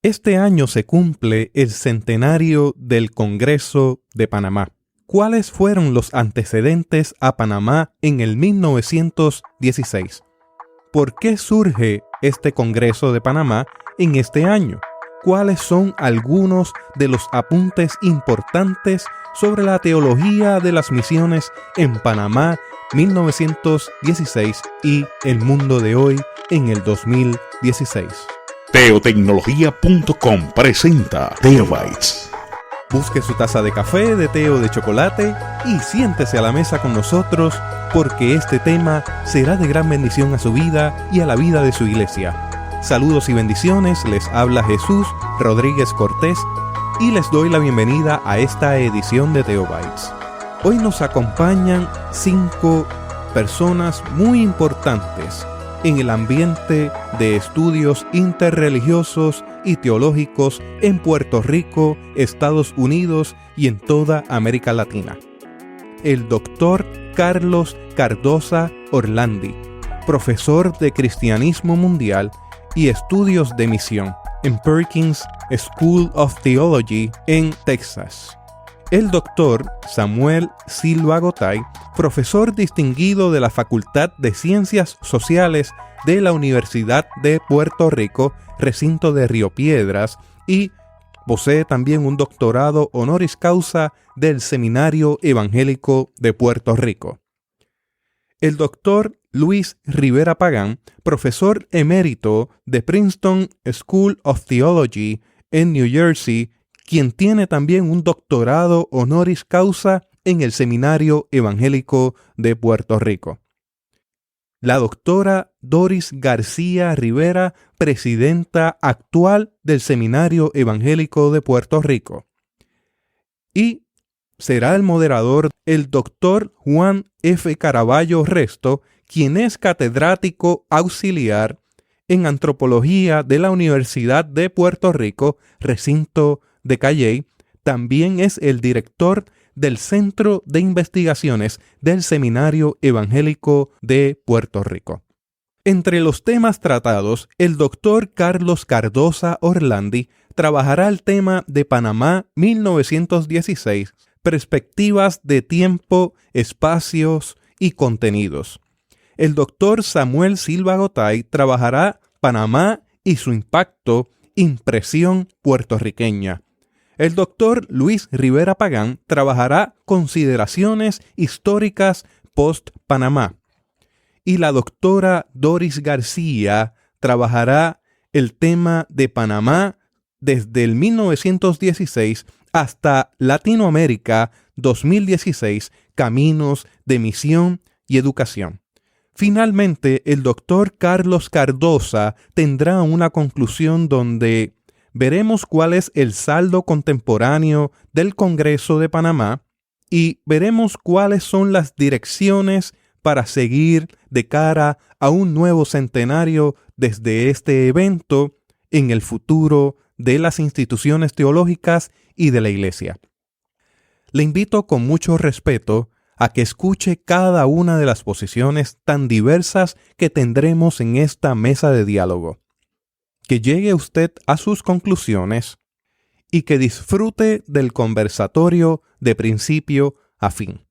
Este año se cumple el centenario del Congreso de Panamá. ¿Cuáles fueron los antecedentes a Panamá en el 1916? ¿Por qué surge este Congreso de Panamá en este año? ¿Cuáles son algunos de los apuntes importantes sobre la teología de las misiones en Panamá 1916 y el mundo de hoy en el 2016? Teotecnología.com presenta Teobytes. Busque su taza de café, de té o de chocolate y siéntese a la mesa con nosotros porque este tema será de gran bendición a su vida y a la vida de su iglesia. Saludos y bendiciones, les habla Jesús Rodríguez Cortés y les doy la bienvenida a esta edición de Teobytes. Hoy nos acompañan 5 personas muy importantes en el ambiente de estudios interreligiosos y teológicos en Puerto Rico, Estados Unidos y en toda América Latina. El doctor Carlos Cardoza Orlandi, profesor de Cristianismo Mundial y Estudios de Misión en Perkins School of Theology en Texas. El doctor Samuel Silva Gotay, profesor distinguido de la Facultad de Ciencias Sociales de la Universidad de Puerto Rico, recinto de Río Piedras, y posee también un doctorado honoris causa del Seminario Evangélico de Puerto Rico. El doctor Luis Rivera Pagán, profesor emérito de Princeton School of Theology en New Jersey, quien tiene también un doctorado honoris causa en el Seminario Evangélico de Puerto Rico. La doctora Doris García Rivera, presidenta actual del Seminario Evangélico de Puerto Rico. Y será el moderador el doctor Juan F. Caraballo Resto, quien es catedrático auxiliar en Antropología de la Universidad de Puerto Rico, recinto de Calley. También es el director del Centro de Investigaciones del Seminario Evangélico de Puerto Rico. Entre los temas tratados, el doctor Carlos Cardoza Orlandi trabajará el tema de Panamá 1916, perspectivas de tiempo, espacios y contenidos. El doctor Samuel Silva Gotay trabajará Panamá y su impacto, impresión puertorriqueña. El doctor Luis Rivera Pagán trabajará consideraciones históricas post-Panamá. Y la doctora Doris García trabajará el tema de Panamá desde el 1916 hasta Latinoamérica 2016, caminos de misión y educación. Finalmente, el doctor Carlos Cardoza tendrá una conclusión donde veremos cuál es el saldo contemporáneo del Congreso de Panamá y veremos cuáles son las direcciones para seguir de cara a un nuevo centenario desde este evento en el futuro de las instituciones teológicas y de la Iglesia. Le invito con mucho respeto a que escuche cada una de las posiciones tan diversas que tendremos en esta mesa de diálogo. Que llegue usted a sus conclusiones y que disfrute del conversatorio de principio a fin.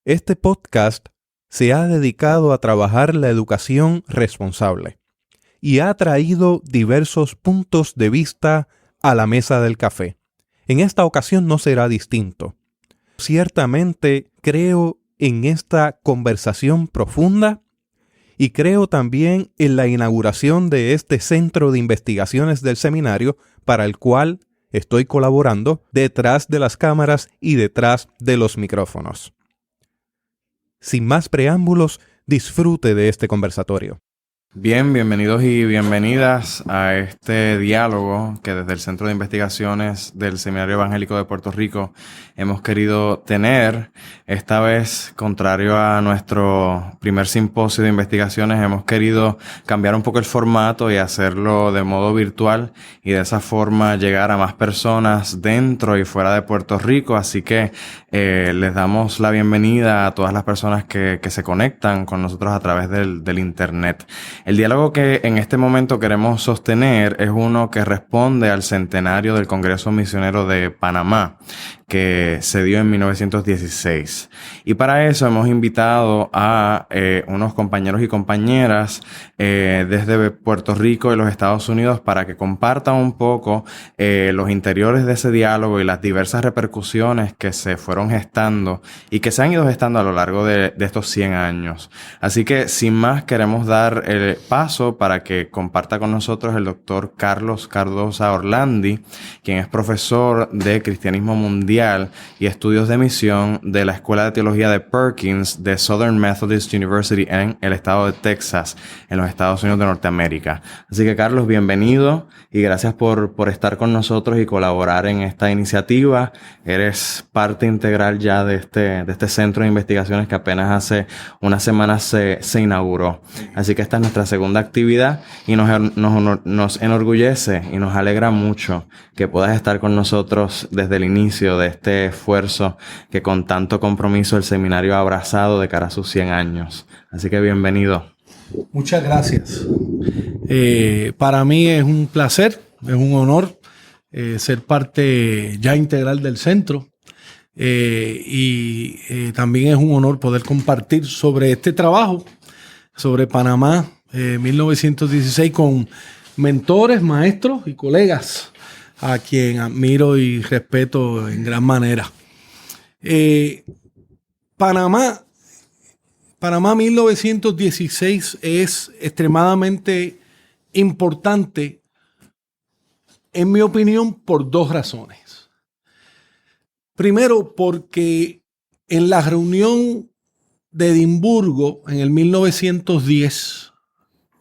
Este podcast se ha dedicado a trabajar la educación responsable y ha traído diversos puntos de vista a la mesa del café. En esta ocasión no será distinto. Ciertamente creo en esta conversación profunda y creo también en la inauguración de este centro de investigaciones del seminario para el cual estoy colaborando detrás de las cámaras y detrás de los micrófonos. Sin más preámbulos, disfrute de este conversatorio. Bien, bienvenidos y bienvenidas a este diálogo que desde el Centro de Investigaciones del Seminario Evangélico de Puerto Rico hemos querido tener. Esta vez, contrario a nuestro primer simposio de investigaciones, hemos querido cambiar un poco el formato y hacerlo de modo virtual y de esa forma llegar a más personas dentro y fuera de Puerto Rico. Así que les damos la bienvenida a todas las personas que se conectan con nosotros a través del internet. El diálogo que en este momento queremos sostener es uno que responde al centenario del Congreso Misionero de Panamá, que se dio en 1916. Y para eso hemos invitado a unos compañeros y compañeras desde Puerto Rico y los Estados Unidos para que compartan un poco los interiores de ese diálogo y las diversas repercusiones que se fueron gestando y que se han ido gestando a lo largo de estos 100 años. Así que, sin más, queremos dar el paso para que comparta con nosotros el doctor Carlos Cardosa Orlandi, quien es profesor de Cristianismo Mundial y Estudios de Misión de la Escuela de Teología de Perkins de Southern Methodist University en el estado de Texas, en los Estados Unidos de Norteamérica. Así que, Carlos, bienvenido y gracias por estar con nosotros y colaborar en esta iniciativa. Eres parte integral ya de este centro de investigaciones que apenas hace unas semanas se inauguró. Así que esta es nuestra segunda actividad y nos enorgullece y nos alegra mucho que puedas estar con nosotros desde el inicio de este esfuerzo que con tanto compromiso el seminario ha abrazado de cara a sus 100 años. Así que bienvenido. Muchas gracias. Para mí es un placer, es un honor ser parte ya integral del centro. También es un honor poder compartir sobre este trabajo, sobre Panamá 1916, con mentores, maestros y colegas a quien admiro y respeto en gran manera. Panamá 1916 es extremadamente importante, en mi opinión, por dos razones. Primero, porque en la reunión de Edimburgo en el 1910,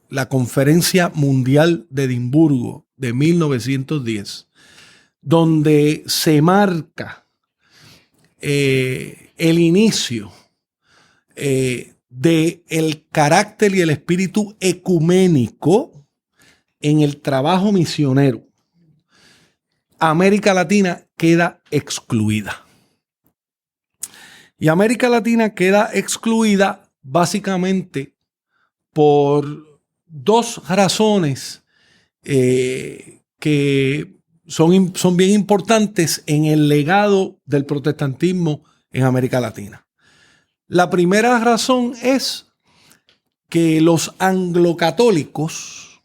la Conferencia Mundial de Edimburgo de 1910, donde se marca el inicio del carácter y el espíritu ecuménico en el trabajo misionero, América Latina queda excluida. Y América Latina queda excluida básicamente por dos razones que son bien importantes en el legado del protestantismo en América Latina. La primera razón es que los anglocatólicos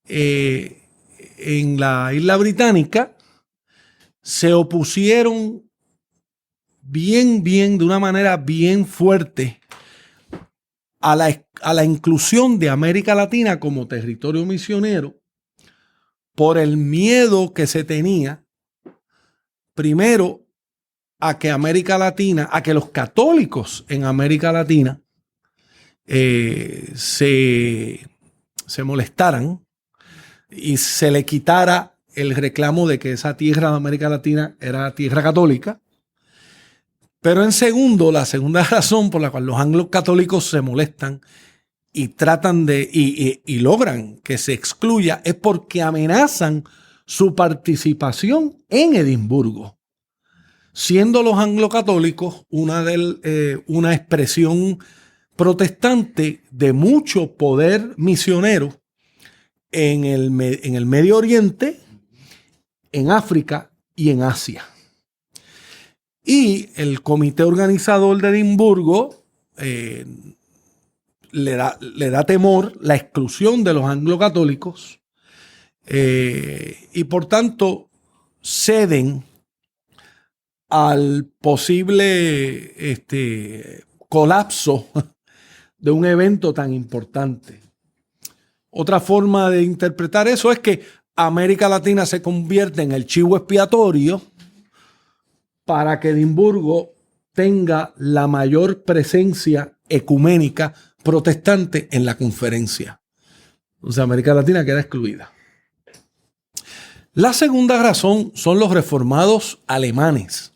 en la isla británica se opusieron de una manera bien fuerte a la inclusión de América Latina como territorio misionero por el miedo que se tenía, primero, a que los católicos en América Latina se molestaran y se le quitara el reclamo de que esa tierra de América Latina era tierra católica. Pero la segunda razón por la cual los anglo-católicos se molestan y tratan y logran que se excluya es porque amenazan su participación en Edimburgo, siendo los anglo-católicos una expresión protestante de mucho poder misionero en el Medio Oriente, en África y en Asia. Y el comité organizador de Edimburgo le da temor la exclusión de los anglo-católicos y por tanto ceden al posible colapso de un evento tan importante. Otra forma de interpretar eso es que América Latina se convierte en el chivo expiatorio para que Edimburgo tenga la mayor presencia ecuménica protestante en la conferencia. Entonces América Latina queda excluida. La segunda razón son los reformados alemanes,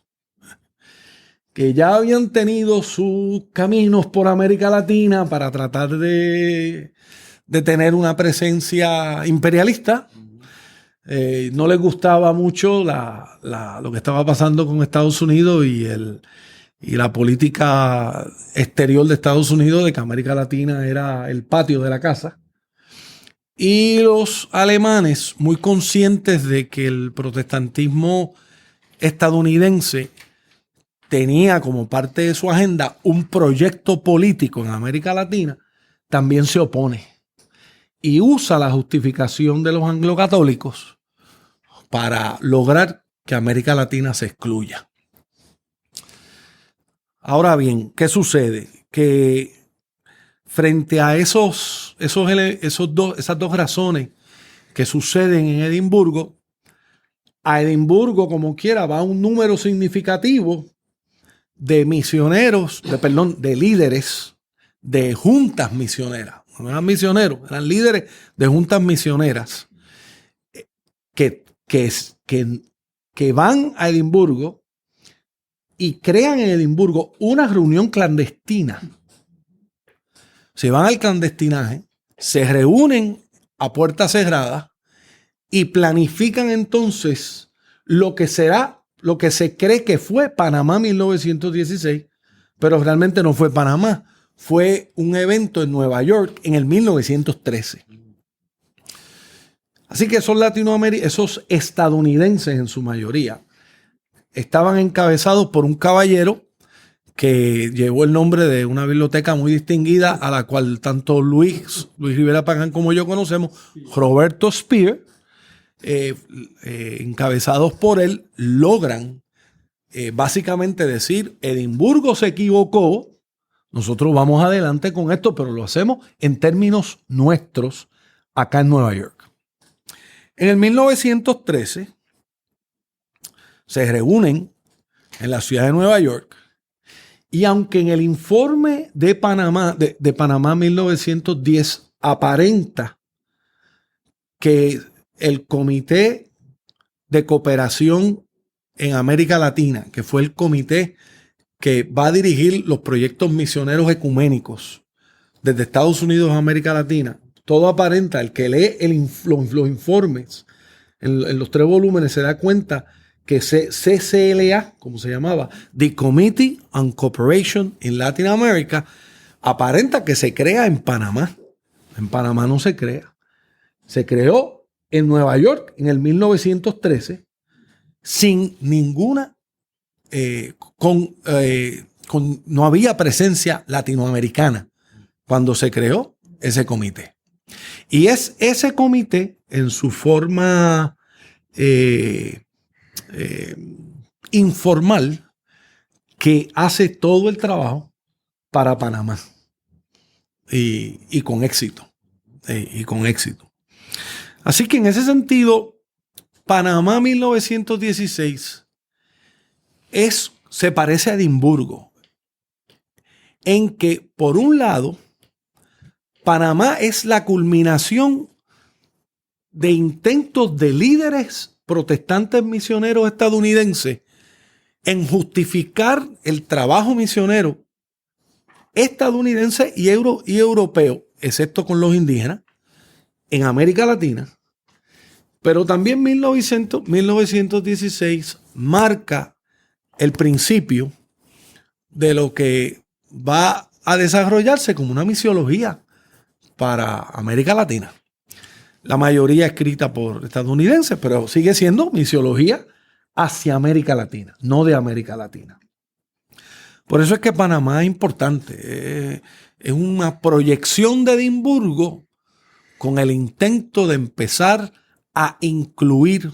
que ya habían tenido sus caminos por América Latina para tratar de tener una presencia imperialista. No les gustaba mucho lo que estaba pasando con Estados Unidos y y la política exterior de Estados Unidos, de que América Latina era el patio de la casa. Y los alemanes, muy conscientes de que el protestantismo estadounidense tenía como parte de su agenda un proyecto político en América Latina, también se opone y usa la justificación de los anglocatólicos para lograr que América Latina se excluya. Ahora bien, ¿qué sucede? Que frente a esas dos razones que suceden en Edimburgo, a Edimburgo, como quiera, va un número significativo de misioneros, de líderes de juntas misioneras. No eran misioneros, eran líderes de juntas misioneras que van a Edimburgo y crean en Edimburgo una reunión clandestina. Se van al clandestinaje, se reúnen a puertas cerradas y planifican entonces lo que será, lo que se cree que fue Panamá 1916, pero realmente no fue Panamá. Fue un evento en Nueva York en el 1913. Así que esos estadounidenses en su mayoría estaban encabezados por un caballero que llevó el nombre de una biblioteca muy distinguida a la cual tanto Luis Rivera Pagán como yo conocemos, Roberto Speer. Encabezados por él, logran básicamente decir: Edimburgo se equivocó, nosotros vamos adelante con esto, pero lo hacemos en términos nuestros acá en Nueva York. En el 1913 se reúnen en la ciudad de Nueva York, y aunque en el informe de Panamá, de Panamá 1910 aparenta que el Comité de Cooperación en América Latina, que fue el comité que va a dirigir los proyectos misioneros ecuménicos desde Estados Unidos a América Latina, todo aparenta, el que lee los informes en los 3 volúmenes se da cuenta que CCLA, como se llamaba, The Committee on Cooperation in Latin America, aparenta que se crea en Panamá. En Panamá no se crea. Se creó en Nueva York en el 1913 sin ninguna, no había presencia latinoamericana cuando se creó ese comité. Y es ese comité en su forma informal que hace todo el trabajo para Panamá y con éxito. Y con éxito. Así que en ese sentido, Panamá 1916 se parece a Edimburgo en que, por un lado, Panamá es la culminación de intentos de líderes protestantes misioneros estadounidenses en justificar el trabajo misionero estadounidense y europeo, excepto con los indígenas, en América Latina. Pero también 1916 marca el principio de lo que va a desarrollarse como una misiología para América Latina. La mayoría escrita por estadounidenses, pero sigue siendo misiología hacia América Latina, no de América Latina. Por eso es que Panamá es importante. Es una proyección de Edimburgo con el intento de empezar a incluir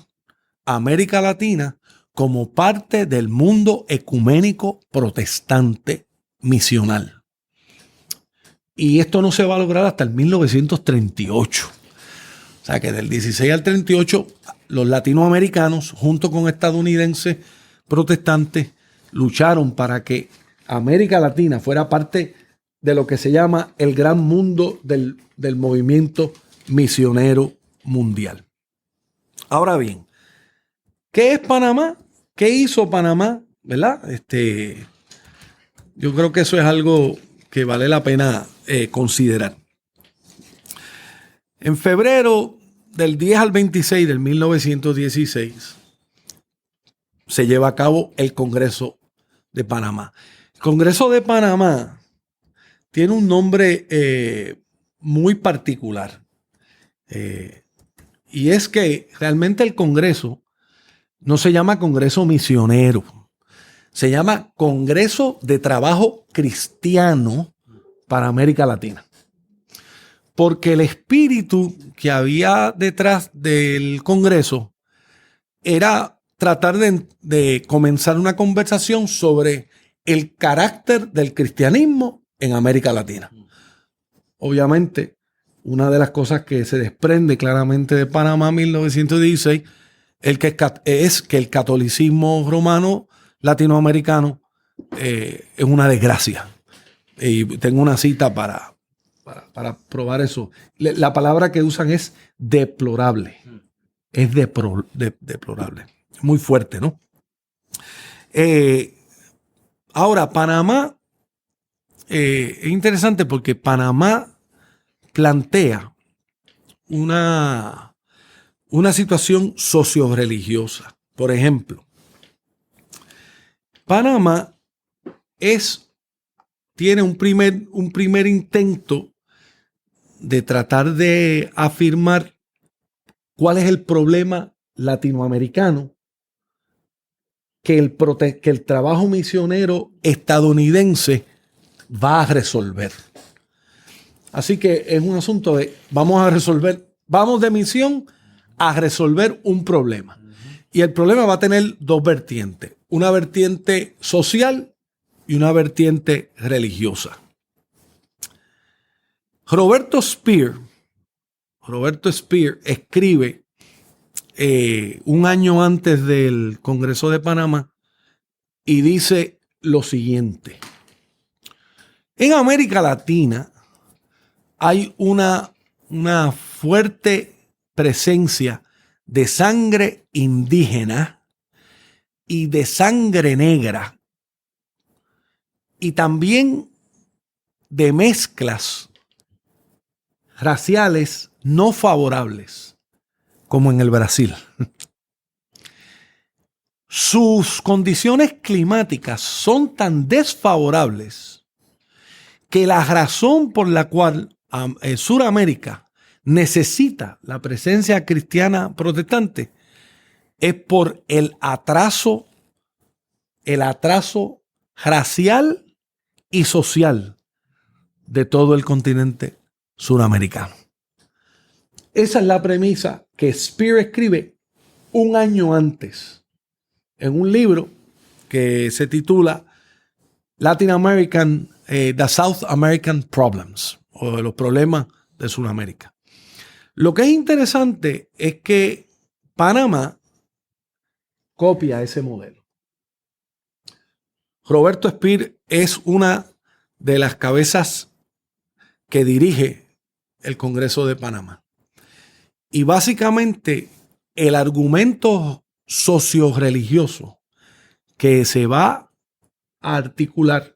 a América Latina como parte del mundo ecuménico protestante misional. Y esto no se va a lograr hasta el 1938. O sea que del 16 al 38, los latinoamericanos, junto con estadounidenses protestantes, lucharon para que América Latina fuera parte de lo que se llama el gran mundo del movimiento misionero mundial. Ahora bien, ¿qué es Panamá? ¿Qué hizo Panamá? ¿Verdad? Yo creo que eso es algo que vale la pena considerar. En febrero del 10 al 26 del 1916 se lleva a cabo el Congreso de Panamá. Congreso de Panamá tiene un nombre muy particular. Y es que realmente el Congreso no se llama Congreso Misionero. Se llama Congreso de Trabajo Cristiano para América Latina. Porque el espíritu que había detrás del Congreso era tratar de comenzar una conversación sobre el carácter del cristianismo en América Latina. Obviamente, una de las cosas que se desprende claramente de Panamá 1916 es que el catolicismo romano latinoamericano es una desgracia. Y tengo una cita para probar eso. La palabra que usan es deplorable. Es deplorable. Muy fuerte, ¿no? Ahora, Panamá es interesante porque Panamá plantea una situación socio-religiosa. Por ejemplo, Panamá tiene un primer intento de tratar de afirmar cuál es el problema latinoamericano que el trabajo misionero estadounidense va a resolver. Así que es un asunto de vamos de misión a resolver un problema. Y el problema va a tener dos vertientes, una vertiente social y una vertiente religiosa. Roberto Speer escribe un año antes del Congreso de Panamá y dice lo siguiente. En América Latina hay una fuerte presencia de sangre indígena y de sangre negra y también de mezclas raciales no favorables, como en el Brasil. Sus condiciones climáticas son tan desfavorables que la razón por la cual Sudamérica necesita la presencia cristiana protestante es por el atraso racial y social de todo el continente suramericano. Esa es la premisa que Speer escribe un año antes en un libro que se titula Latin American, The South American Problems, o los problemas de Sudamérica. Lo que es interesante es que Panamá copia ese modelo. Roberto Speer es una de las cabezas que dirige el Congreso de Panamá. Y básicamente el argumento socio-religioso que se va a articular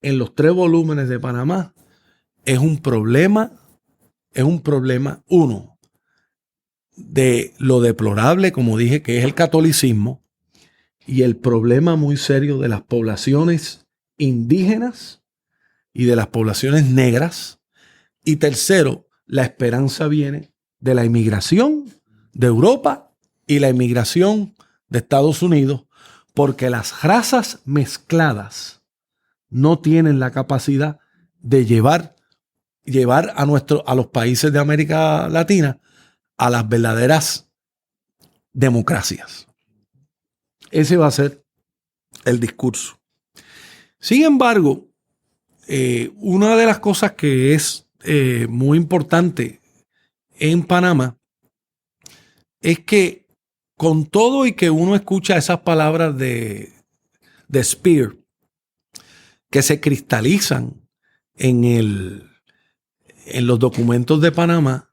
en los 3 volúmenes de Panamá es un problema, uno, de lo deplorable, como dije, que es el catolicismo, y el problema muy serio de las poblaciones indígenas y de las poblaciones negras. Y tercero, la esperanza viene de la inmigración de Europa y la inmigración de Estados Unidos, porque las razas mezcladas no tienen la capacidad de llevar a los países de América Latina a las verdaderas democracias. Ese va a ser el discurso. Sin embargo, una de las cosas que es muy importante en Panamá es que con todo y que uno escucha esas palabras de Speer que se cristalizan en los documentos de Panamá,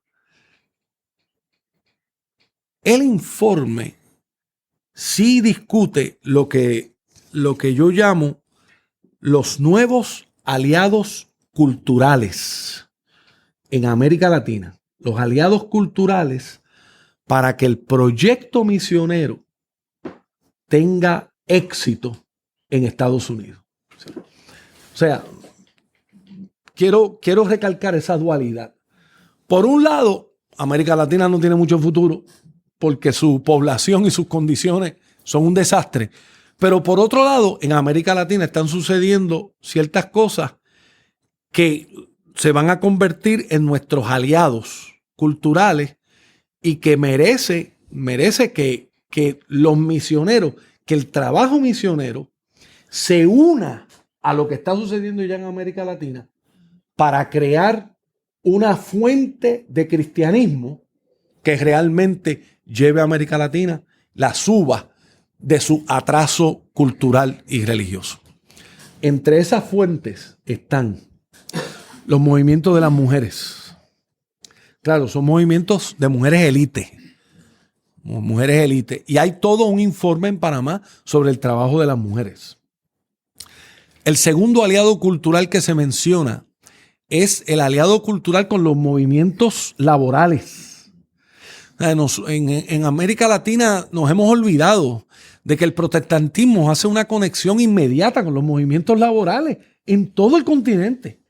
el informe sí discute lo que yo llamo los nuevos aliados culturales en América Latina. Los aliados culturales para que el proyecto misionero tenga éxito en Estados Unidos. O sea, quiero recalcar esa dualidad. Por un lado, América Latina no tiene mucho futuro porque su población y sus condiciones son un desastre. Pero por otro lado, en América Latina están sucediendo ciertas cosas que se van a convertir en nuestros aliados culturales y que merece que los misioneros, que el trabajo misionero se una a lo que está sucediendo ya en América Latina para crear una fuente de cristianismo que realmente lleve a América Latina, la suba de su atraso cultural y religioso. Entre esas fuentes están los movimientos de las mujeres. Claro, son movimientos de mujeres élite. Mujeres élite. Y hay todo un informe en Panamá sobre el trabajo de las mujeres. El segundo aliado cultural que se menciona es el aliado cultural con los movimientos laborales. En América Latina nos hemos olvidado de que el protestantismo hace una conexión inmediata con los movimientos laborales en todo el continente.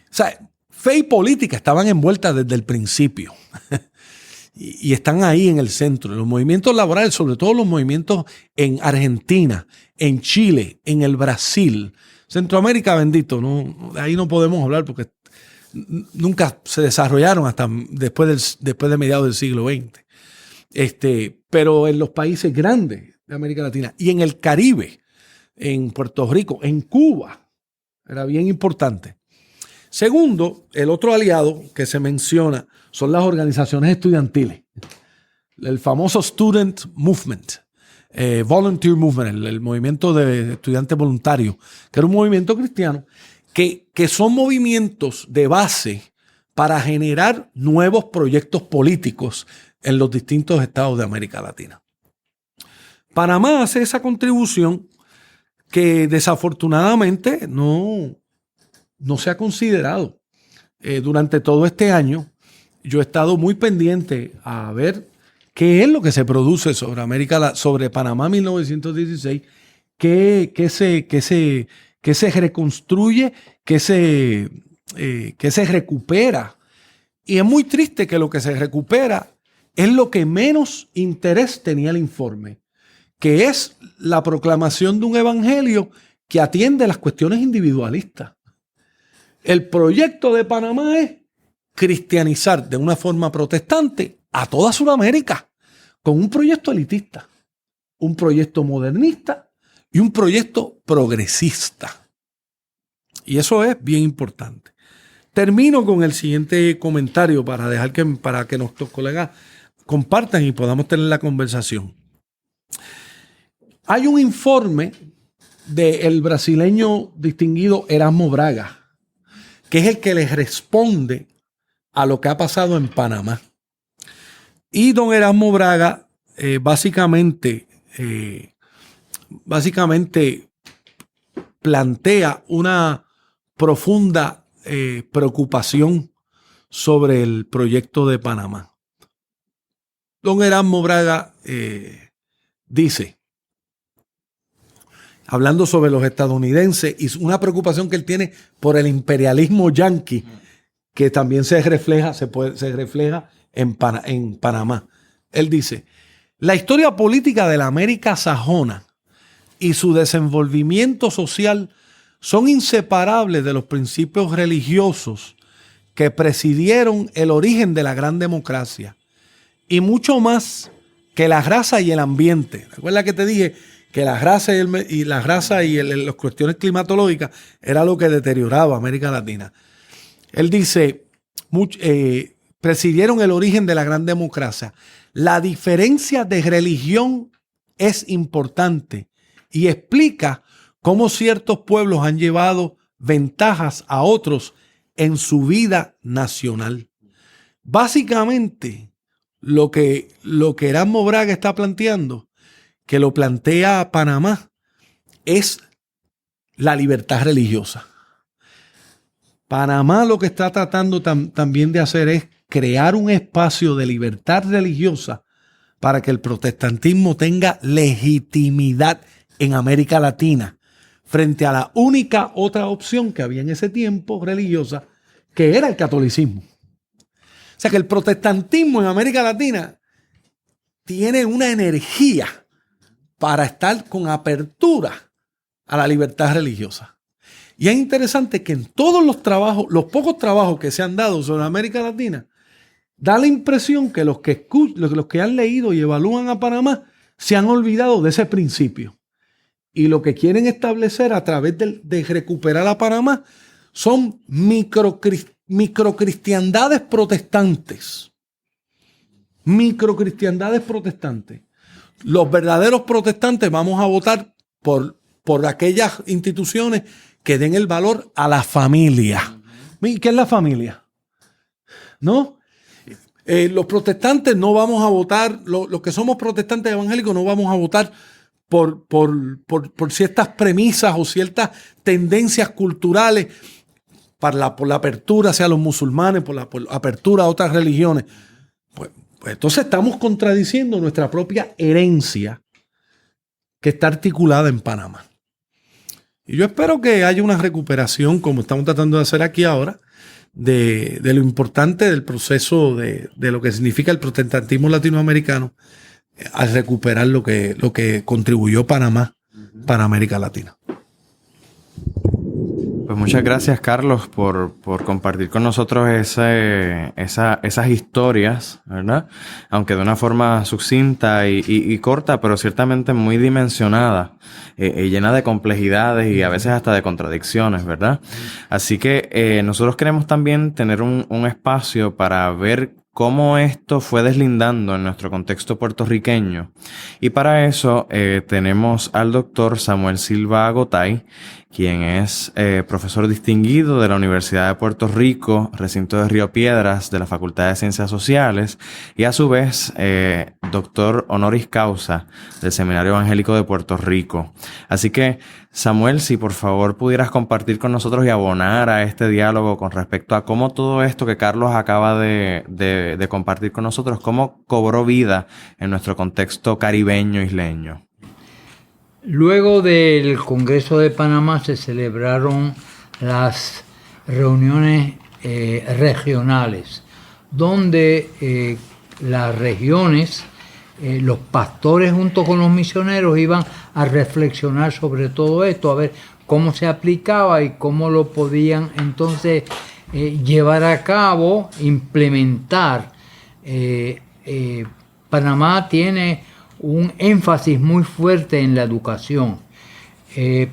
O sea, fe y política estaban envueltas desde el principio y están ahí en el centro. Los movimientos laborales, sobre todo los movimientos en Argentina, en Chile, en el Brasil, Centroamérica, bendito, no, de ahí no podemos hablar porque nunca se desarrollaron hasta después de mediados del siglo XX. Pero en los países grandes de América Latina y en el Caribe, en Puerto Rico, en Cuba, era bien importante. Segundo, el otro aliado que se menciona son las organizaciones estudiantiles. El famoso Student Movement, Volunteer Movement, el movimiento de estudiantes voluntarios, que era un movimiento cristiano, que son movimientos de base para generar nuevos proyectos políticos en los distintos estados de América Latina. Panamá hace esa contribución que desafortunadamente no se ha considerado. Durante todo este año yo he estado muy pendiente a ver qué es lo que se produce sobre Panamá 1916, qué se reconstruye, qué se recupera. Y es muy triste que lo que se recupera es lo que menos interés tenía el informe, que es la proclamación de un evangelio que atiende las cuestiones individualistas. El proyecto de Panamá es cristianizar de una forma protestante a toda Sudamérica con un proyecto elitista, un proyecto modernista y un proyecto progresista. Y eso es bien importante. Termino con el siguiente comentario para que nuestros colegas compartan y podamos tener la conversación. Hay un informe del brasileño distinguido Erasmo Braga, que es el que les responde a lo que ha pasado en Panamá. Y don Erasmo Braga básicamente plantea una profunda preocupación sobre el proyecto de Panamá. Don Erasmo Braga dice, hablando sobre los estadounidenses y una preocupación que él tiene por el imperialismo yanqui, que también se refleja en Panamá. Él dice, la historia política de la América sajona y su desenvolvimiento social son inseparables de los principios religiosos que presidieron el origen de la gran democracia y mucho más que la raza y el ambiente. ¿Recuerda que te dije que la raza y las cuestiones climatológicas era lo que deterioraba América Latina? Él dice, presidieron el origen de la gran democracia. La diferencia de religión es importante y explica cómo ciertos pueblos han llevado ventajas a otros en su vida nacional. Básicamente, lo que Erasmo Braga está planteando, que lo plantea Panamá, es la libertad religiosa. Panamá lo que está tratando también de hacer es crear un espacio de libertad religiosa para que el protestantismo tenga legitimidad en América Latina frente a la única otra opción que había en ese tiempo religiosa, que era el catolicismo. O sea que el protestantismo en América Latina tiene una energía para estar con apertura a la libertad religiosa. Y es interesante que en todos los trabajos, los pocos trabajos que se han dado sobre América Latina, da la impresión que los que han leído y evalúan a Panamá se han olvidado de ese principio. Y lo que quieren establecer a través de recuperar a Panamá son microcristiandades protestantes. Microcristiandades protestantes. Los verdaderos protestantes vamos a votar por aquellas instituciones que den el valor a la familia. ¿Y qué es la familia? ¿No? Los protestantes no vamos a votar, los que somos protestantes evangélicos no vamos a votar por ciertas premisas o ciertas tendencias culturales por la apertura hacia los musulmanes, por la apertura a otras religiones. Pues entonces estamos contradiciendo nuestra propia herencia que está articulada en Panamá. Y yo espero que haya una recuperación, como estamos tratando de hacer aquí ahora, de lo importante del proceso de lo que significa el protestantismo latinoamericano al recuperar lo que contribuyó Panamá para América Latina. Pues muchas gracias, Carlos, por compartir con nosotros esas historias, ¿verdad? Aunque de una forma sucinta y corta, pero ciertamente muy dimensionada, llena de complejidades y a veces hasta de contradicciones, ¿verdad? Así que nosotros queremos también tener un espacio para ver cómo esto fue deslindando en nuestro contexto puertorriqueño. Y para eso tenemos al doctor Samuel Silva Gotay, quien es profesor distinguido de la Universidad de Puerto Rico, recinto de Río Piedras, de la Facultad de Ciencias Sociales, y a su vez doctor honoris causa del Seminario Evangélico de Puerto Rico. Así que, Samuel, si por favor pudieras compartir con nosotros y abonar a este diálogo con respecto a cómo todo esto que Carlos acaba de compartir con nosotros, cómo cobró vida en nuestro contexto caribeño isleño. Luego del Congreso de Panamá se celebraron las reuniones regionales, donde las regiones, los pastores junto con los misioneros iban a reflexionar sobre todo esto, a ver cómo se aplicaba y cómo lo podían entonces llevar a cabo, implementar. Panamá tiene un énfasis muy fuerte en la educación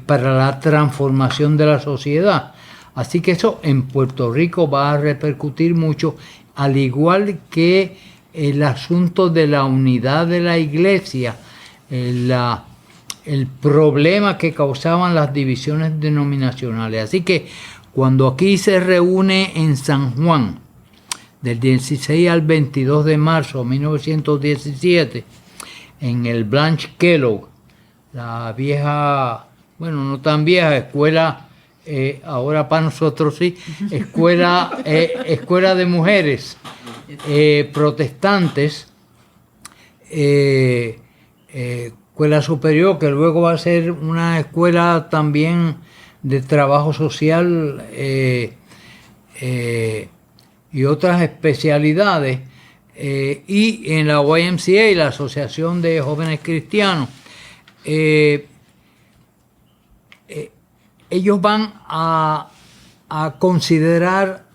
para la transformación de la sociedad. Así que eso en Puerto Rico va a repercutir mucho, al igual que el asunto de la unidad de la iglesia, el problema que causaban las divisiones denominacionales. Así que cuando aquí se reúne en San Juan, del 16 al 22 de marzo de 1917, en el Blanche Kellogg, la vieja, bueno, no tan vieja, escuela, ahora para nosotros sí, escuela de mujeres protestantes, escuela superior, que luego va a ser una escuela también de trabajo social y otras especialidades. Y en la YMCA, la Asociación de Jóvenes Cristianos, ellos van a considerar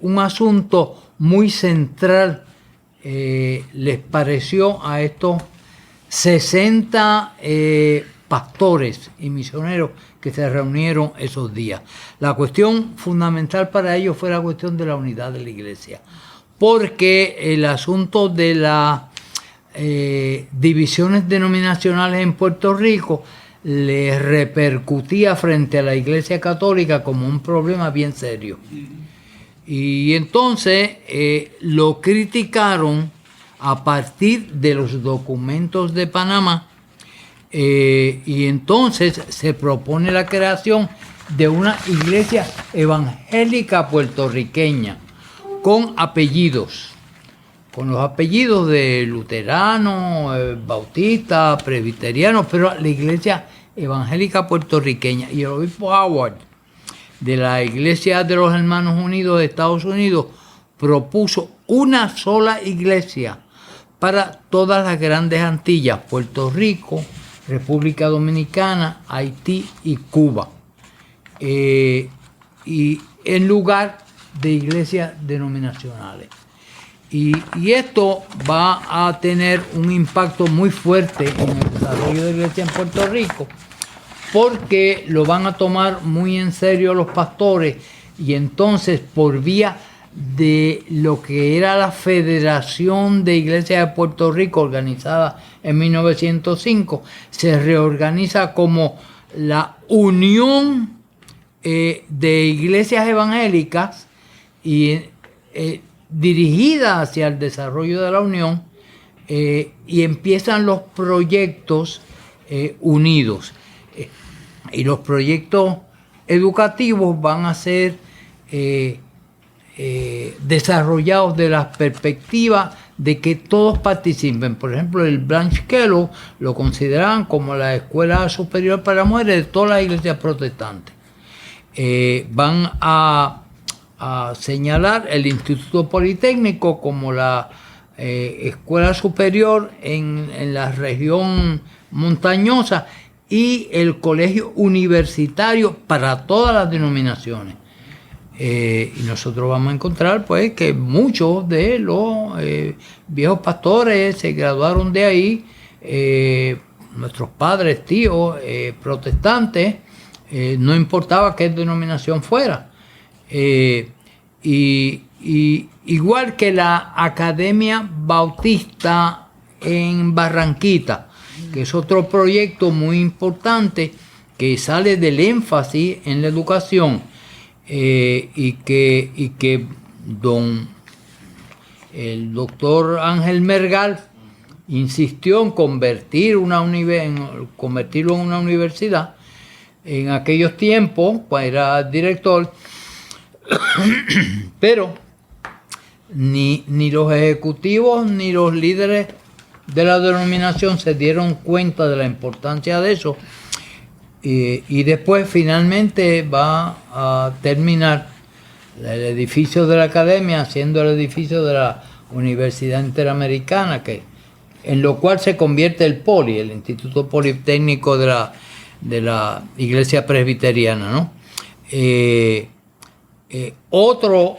un asunto muy central, les pareció a estos 60 pastores y misioneros que se reunieron esos días. La cuestión fundamental para ellos fue la cuestión de la unidad de la iglesia, porque el asunto de las divisiones denominacionales en Puerto Rico les repercutía frente a la Iglesia Católica como un problema bien serio. Y entonces lo criticaron a partir de los documentos de Panamá, y entonces se propone la creación de una iglesia evangélica puertorriqueña con apellidos, con los apellidos de luterano, bautista, presbiteriano, pero la iglesia Evangélica Puertorriqueña y el obispo Howard de la Iglesia de los Hermanos Unidos de Estados Unidos propuso una sola iglesia para todas las grandes Antillas, Puerto Rico, República Dominicana, Haití y Cuba. Y en lugar de iglesias denominacionales. Y esto va a tener un impacto muy fuerte en el desarrollo de la iglesia en Puerto Rico, porque lo van a tomar muy en serio los pastores, y entonces por vía de lo que era la Federación de Iglesias de Puerto Rico, organizada en 1905, se reorganiza como la Unión de Iglesias Evangélicas y dirigida hacia el desarrollo de la Unión, y empiezan los proyectos unidos. Y los proyectos educativos van a ser desarrollados de la perspectiva de que todos participen. Por ejemplo, el Blanche Kellogg lo consideraban como la escuela superior para mujeres de todas las iglesias protestantes. Van a señalar el Instituto Politécnico como la escuela superior en la región montañosa y el colegio universitario para todas las denominaciones. Y nosotros vamos a encontrar pues que muchos de los viejos pastores se graduaron de ahí, nuestros padres, tíos, protestantes, no importaba qué denominación fuera. Y igual que la Academia Bautista en Barranquita, que es otro proyecto muy importante que sale del énfasis en la educación, y que el doctor Ángel Mergal insistió en convertirlo en una universidad. En aquellos tiempos, cuando era director, pero ni los ejecutivos ni los líderes de la denominación se dieron cuenta de la importancia de eso, y después finalmente va a terminar el edificio de la academia siendo el edificio de la Universidad Interamericana, en lo cual se convierte el POLI, el Instituto Politécnico de la Iglesia Presbiteriana, ¿no? Otro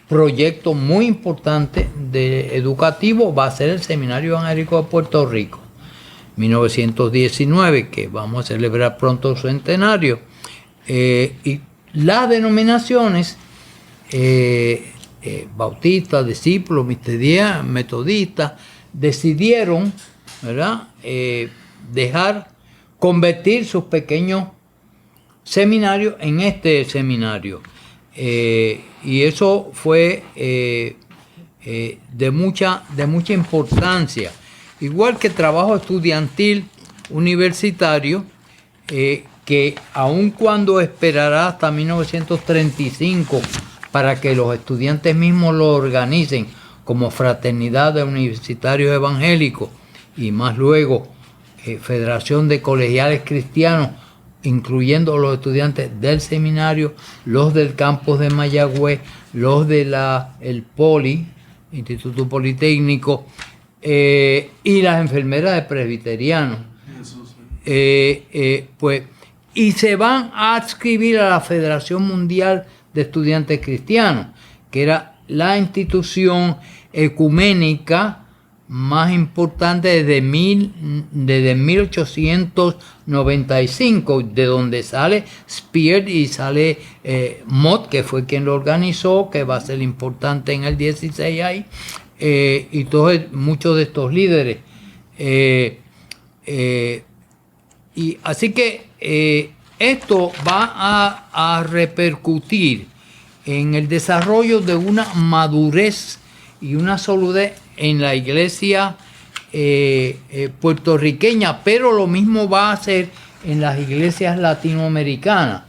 proyecto muy importante educativo va a ser el Seminario Evangélico de Puerto Rico, 1919, que vamos a celebrar pronto su centenario. Y las denominaciones bautistas, discípulos, metodistas, decidieron, ¿verdad?, convertir sus pequeños seminarios en este seminario. Y eso fue de mucha importancia. Igual que trabajo estudiantil universitario, que aun cuando esperará hasta 1935 para que los estudiantes mismos lo organicen como Fraternidad de Universitarios Evangélicos y más luego Federación de Colegiales Cristianos, incluyendo los estudiantes del seminario, los del campus de Mayagüez, los de el Poli, Instituto Politécnico, y las enfermeras de presbiterianos. Pues, y se van a adscribir a la Federación Mundial de Estudiantes Cristianos, que era la institución ecuménica más importante desde 1895, de donde sale Spear y sale Mott, que fue quien lo organizó, que va a ser importante en el 16 ahí, y muchos de estos líderes. Y así que esto va a repercutir en el desarrollo de una madurez y una solidez en la iglesia puertorriqueña, pero lo mismo va a hacer en las iglesias latinoamericanas,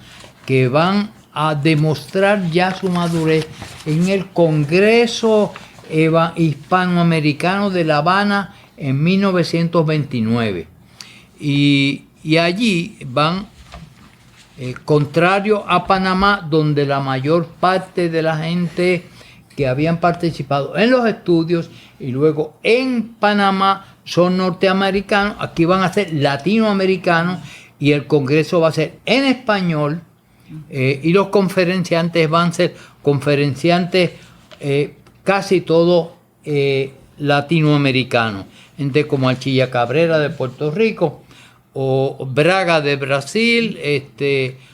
que van a demostrar ya su madurez en el Congreso Hispanoamericano de La Habana en 1929. Y y allí van contrario a Panamá, donde la mayor parte de la gente que habían participado en los estudios y luego en Panamá son norteamericanos. Aquí van a ser latinoamericanos y el congreso va a ser en español, y los conferenciantes van a ser conferenciantes casi todos latinoamericanos, gente como Archilla Cabrera de Puerto Rico, o Braga de Brasil,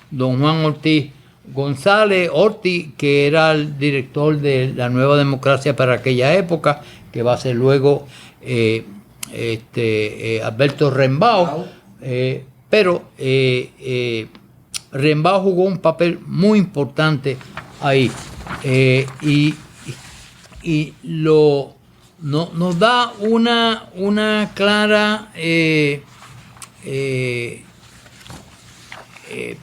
don Juan Ortiz González Ortiz, que era el director de la Nueva Democracia para aquella época, que va a ser luego Alberto Rembao, pero Rembao jugó un papel muy importante ahí, y nos da una clara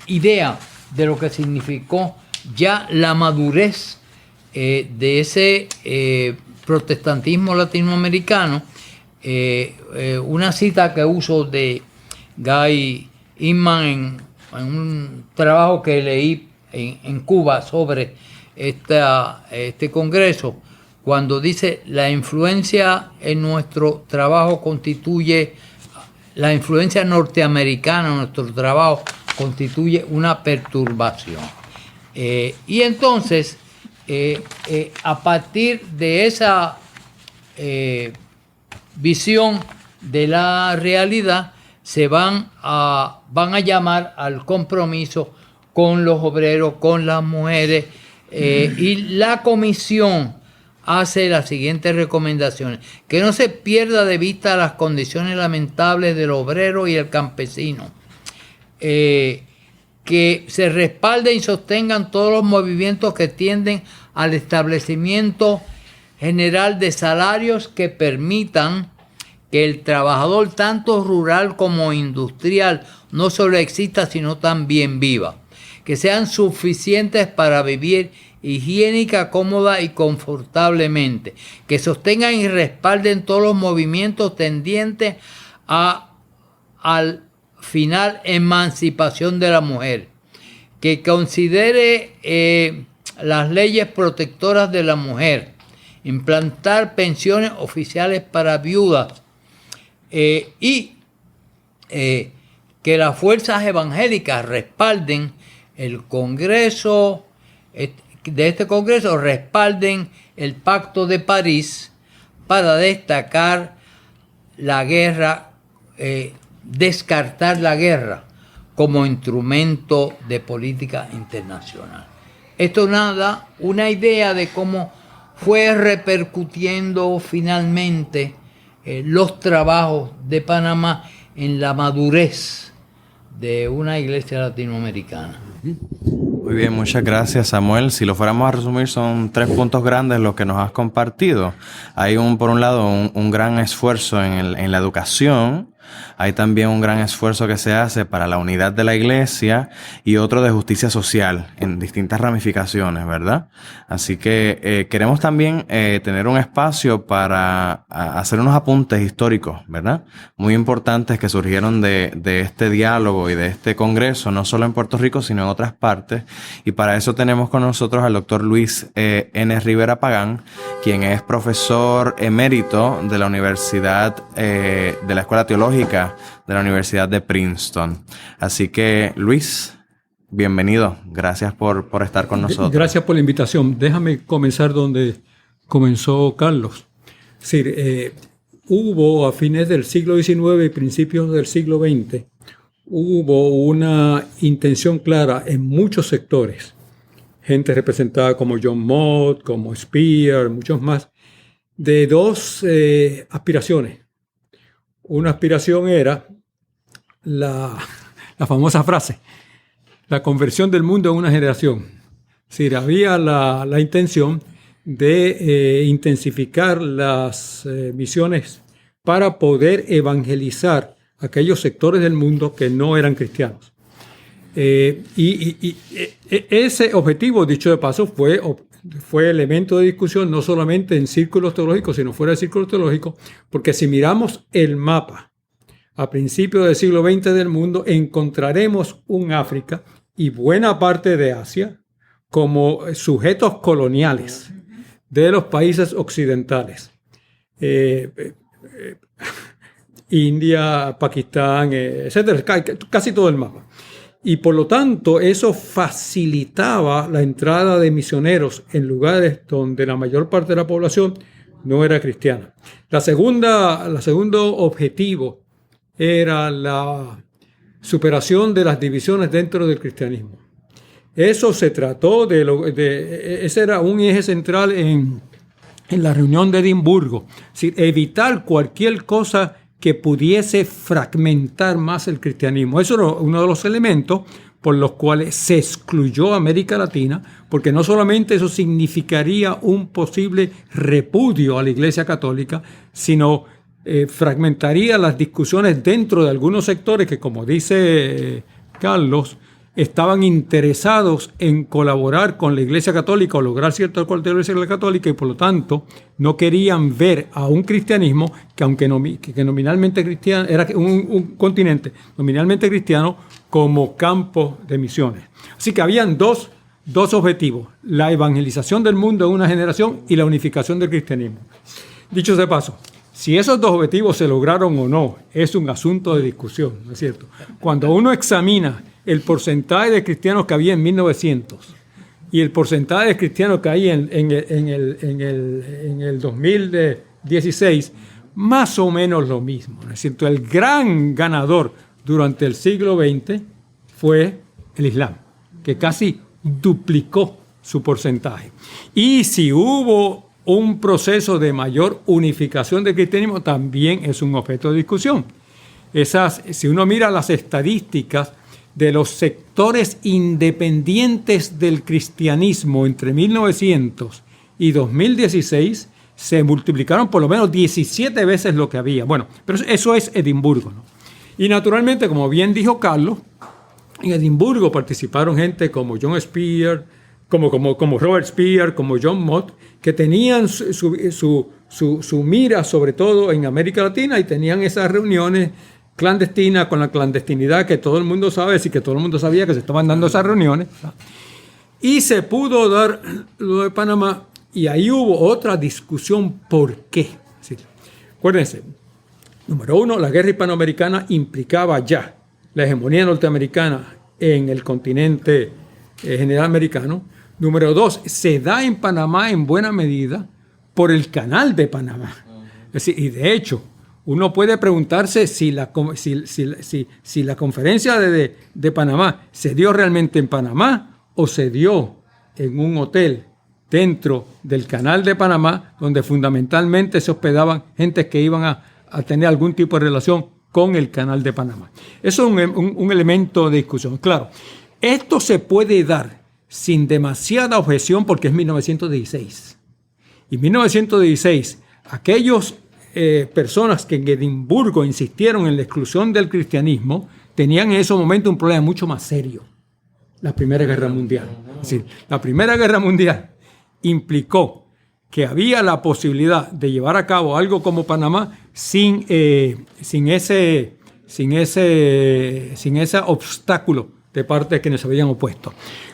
idea de lo que significó ya la madurez de ese protestantismo latinoamericano. Una cita que uso de Guy Inman en un trabajo que leí en Cuba sobre este congreso, cuando dice: la influencia en nuestro trabajo constituye, la influencia norteamericana en nuestro trabajo constituye una perturbación. Y entonces, a partir de esa visión de la realidad, se van a llamar al compromiso con los obreros, con las mujeres, y la comisión hace las siguientes recomendaciones: que no se pierda de vista las condiciones lamentables del obrero y el campesino, que se respalden y sostengan todos los movimientos que tienden al establecimiento general de salarios que permitan que el trabajador, tanto rural como industrial, no solo exista, sino también viva, que sean suficientes para vivir higiénica, cómoda y confortablemente, que sostengan y respalden todos los movimientos tendientes al final emancipación de la mujer, que considere las leyes protectoras de la mujer, implantar pensiones oficiales para viudas, y que las fuerzas evangélicas respalden el Congreso, de este Congreso respalden el Pacto de París para destacar la guerra, descartar la guerra como instrumento de política internacional. Esto da una idea de cómo fue repercutiendo finalmente los trabajos de Panamá en la madurez de una iglesia latinoamericana. Muy bien, muchas gracias, Samuel. Si lo fuéramos a resumir, son 3 puntos grandes los que nos has compartido. Hay por un lado un gran esfuerzo en la educación. Hay también un gran esfuerzo que se hace para la unidad de la iglesia y otro de justicia social en distintas ramificaciones, ¿verdad? Así que queremos también tener un espacio para hacer unos apuntes históricos, ¿verdad? Muy importantes que surgieron de este diálogo y de este congreso, no solo en Puerto Rico, sino en otras partes. Y para eso tenemos con nosotros al doctor Luis N. Rivera Pagán, quien es profesor emérito de la Universidad, de la Escuela Teológica de la Universidad de Princeton. Así que, Luis, bienvenido. Gracias por estar con nosotros. Gracias por la invitación. Déjame comenzar donde comenzó Carlos. Es decir, hubo a fines del siglo XIX y principios del siglo XX, hubo una intención clara en muchos sectores, gente representada como John Mott, como Speer, muchos más, de 2 aspiraciones. Una aspiración era la famosa frase: la conversión del mundo en una generación. Es decir, había la intención de intensificar las misiones para poder evangelizar aquellos sectores del mundo que no eran cristianos. Y ese objetivo, dicho de paso, fue elemento de discusión no solamente en círculos teológicos, sino fuera de círculos teológicos, porque si miramos el mapa a principios del siglo XX del mundo, encontraremos un África y buena parte de Asia como sujetos coloniales de los países occidentales. India, Pakistán, etcétera, casi todo el mapa. Y por lo tanto, eso facilitaba la entrada de misioneros en lugares donde la mayor parte de la población no era cristiana. El segundo objetivo era la superación de las divisiones dentro del cristianismo. Eso se trató ese era un eje central en la reunión de Edimburgo. Es decir, evitar cualquier cosa que pudiese fragmentar más el cristianismo. Eso era uno de los elementos por los cuales se excluyó a América Latina, porque no solamente eso significaría un posible repudio a la Iglesia Católica, sino fragmentaría las discusiones dentro de algunos sectores que, como dice Carlos, estaban interesados en colaborar con la Iglesia Católica o lograr cierto acuerdo de la Iglesia Católica, y por lo tanto no querían ver a un cristianismo que, aunque nominalmente cristiano, era un continente nominalmente cristiano, como campo de misiones. Así que habían dos objetivos: la evangelización del mundo en una generación y la unificación del cristianismo. Dicho de paso, si esos dos objetivos se lograron o no es un asunto de discusión, ¿no es cierto? Cuando uno examina el porcentaje de cristianos que había en 1900 y el porcentaje de cristianos que hay en el 2016, más o menos lo mismo, ¿no es cierto? El gran ganador durante el siglo XX fue el Islam, que casi duplicó su porcentaje. Y si hubo un proceso de mayor unificación del cristianismo, también es un objeto de discusión. Si uno mira las estadísticas de los sectores independientes del cristianismo entre 1900 y 2016, se multiplicaron por lo menos 17 veces lo que había. Bueno, pero eso es Edimburgo, ¿no? Y naturalmente, como bien dijo Carlos, en Edimburgo participaron gente como John Spear, como Robert Spear, como John Mott, que tenían su mira sobre todo en América Latina, y tenían esas reuniones clandestina, con la clandestinidad que todo el mundo sabe, así que todo el mundo sabía que se estaban dando esas reuniones. Y se pudo dar lo de Panamá, y ahí hubo otra discusión. ¿Por qué? Sí. Acuérdense, número uno, la guerra hispanoamericana implicaba ya la hegemonía norteamericana en el continente general americano. Número dos, se da en Panamá en buena medida por el canal de Panamá. Es decir, y de hecho, uno puede preguntarse si la conferencia de Panamá se dio realmente en Panamá o se dio en un hotel dentro del canal de Panamá, donde fundamentalmente se hospedaban gentes que iban a tener algún tipo de relación con el canal de Panamá. Eso es un elemento de discusión. Claro, esto se puede dar sin demasiada objeción porque es 1916. Y 1916, aquellos personas que en Edimburgo insistieron en la exclusión del cristianismo tenían en ese momento un problema mucho más serio: la Primera Guerra Mundial. Es decir, la Primera Guerra Mundial implicó que había la posibilidad de llevar a cabo algo como Panamá sin ese obstáculo de parte de quienes se habían opuesto.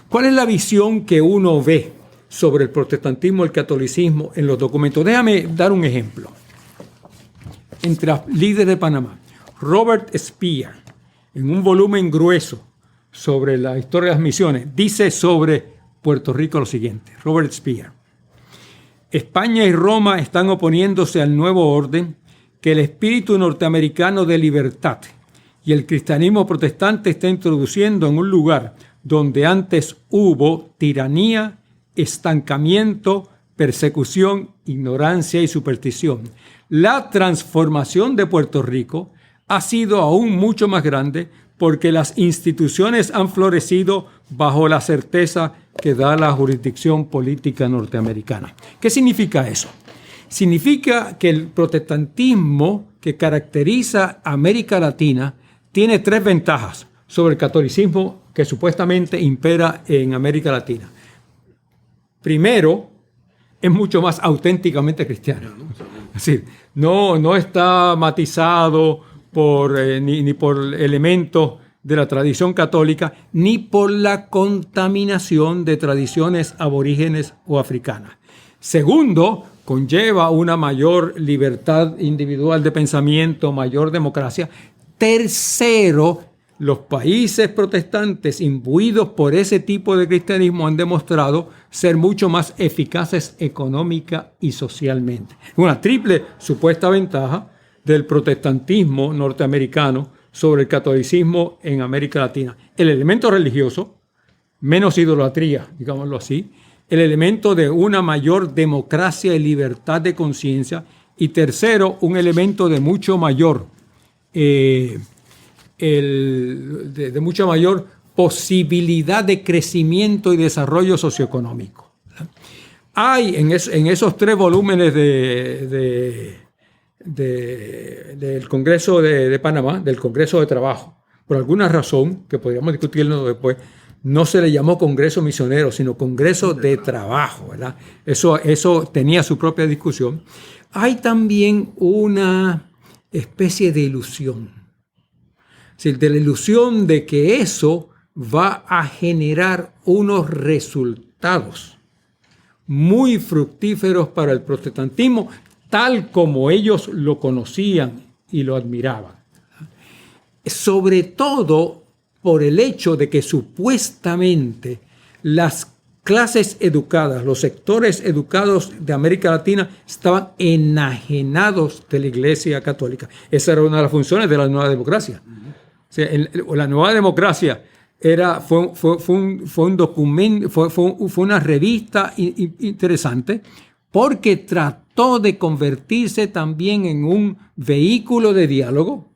¿Cuál es la visión que uno ve sobre el protestantismo y el catolicismo en los documentos? Déjame dar un ejemplo. Entre los líderes de Panamá, Robert Spear, en un volumen grueso sobre la historia de las misiones, dice sobre Puerto Rico lo siguiente. Robert Spear: España y Roma están oponiéndose al nuevo orden que el espíritu norteamericano de libertad y el cristianismo protestante está introduciendo en un lugar donde antes hubo tiranía, estancamiento, persecución, ignorancia y superstición. La transformación de Puerto Rico ha sido aún mucho más grande porque las instituciones han florecido bajo la certeza que da la jurisdicción política norteamericana. ¿Qué significa eso? Significa que el protestantismo que caracteriza a América Latina tiene tres ventajas sobre el catolicismo que supuestamente impera en América Latina. Primero, es mucho más auténticamente cristiano. Es decir, no está matizado ni por elementos de la tradición católica, ni por la contaminación de tradiciones aborígenes o africanas. Segundo, conlleva una mayor libertad individual de pensamiento, mayor democracia. Tercero, los países protestantes imbuidos por ese tipo de cristianismo han demostrado ser mucho más eficaces económica y socialmente. Una triple supuesta ventaja del protestantismo norteamericano sobre el catolicismo en América Latina. El elemento religioso, menos idolatría, digámoslo así. El elemento de una mayor democracia y libertad de conciencia. Y tercero, un elemento de mucho mayor de mucha mayor posibilidad de crecimiento y desarrollo socioeconómico. Hay en esos 3 volúmenes del Congreso de Panamá, del Congreso de Trabajo, por alguna razón, que podríamos discutirlo después, no se le llamó Congreso Misionero, sino Congreso de Trabajo, ¿verdad? Eso tenía su propia discusión. Hay también una especie de ilusión. Es decir, de la ilusión de que eso va a generar unos resultados muy fructíferos para el protestantismo, tal como ellos lo conocían y lo admiraban. Sobre todo por el hecho de que supuestamente las clases educadas, los sectores educados de América Latina estaban enajenados de la Iglesia Católica. Esa era una de las funciones de la nueva democracia. O sea, la nueva democracia fue un documento, fue una revista interesante porque trató de convertirse también en un vehículo de diálogo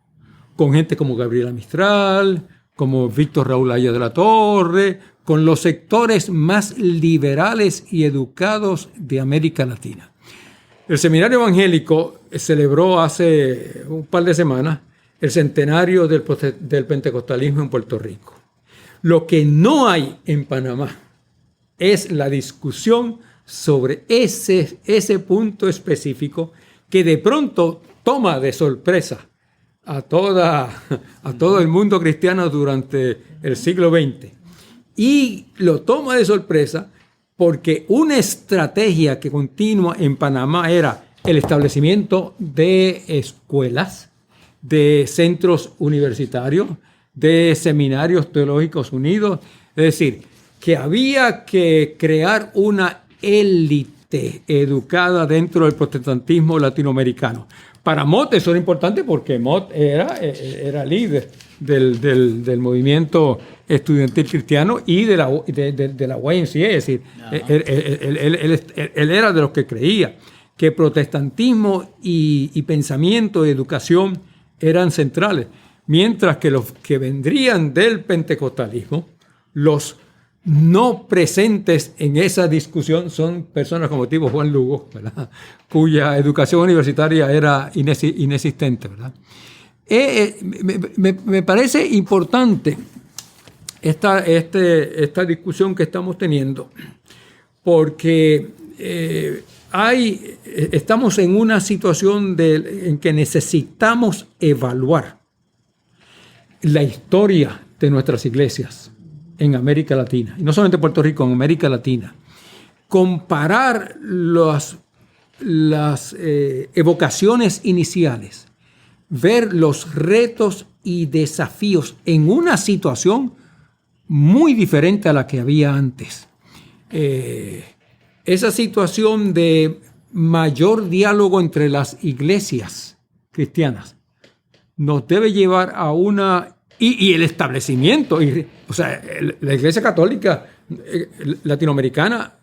con gente como Gabriela Mistral, como Víctor Raúl Aya de la Torre, con los sectores más liberales y educados de América Latina. El Seminario Evangélico celebró hace un par de semanas el centenario del pentecostalismo en Puerto Rico. Lo que no hay en Panamá es la discusión sobre ese punto específico que de pronto toma de sorpresa a todo el mundo cristiano durante el siglo XX. Y lo toma de sorpresa porque una estrategia que continúa en Panamá era el establecimiento de escuelas, de centros universitarios, de seminarios teológicos unidos. Es decir, que había que crear una élite educada dentro del protestantismo latinoamericano. Para Mott eso era importante porque Mott era líder del movimiento estudiantil cristiano y de la YMCA. Es decir, él era de los que creía que protestantismo y pensamiento y educación eran centrales, mientras que los que vendrían del pentecostalismo, los no presentes en esa discusión, son personas como tipo Juan Lugo, ¿verdad?, cuya educación universitaria era inexistente, ¿verdad? Me parece importante esta discusión que estamos teniendo, porque estamos en una situación en que necesitamos evaluar la historia de nuestras iglesias en América Latina, y no solamente en Puerto Rico, en América Latina. Comparar las evocaciones iniciales, ver los retos y desafíos en una situación muy diferente a la que había antes. Esa situación de mayor diálogo entre las iglesias cristianas nos debe llevar a una... Y el establecimiento, o sea, la Iglesia Católica latinoamericana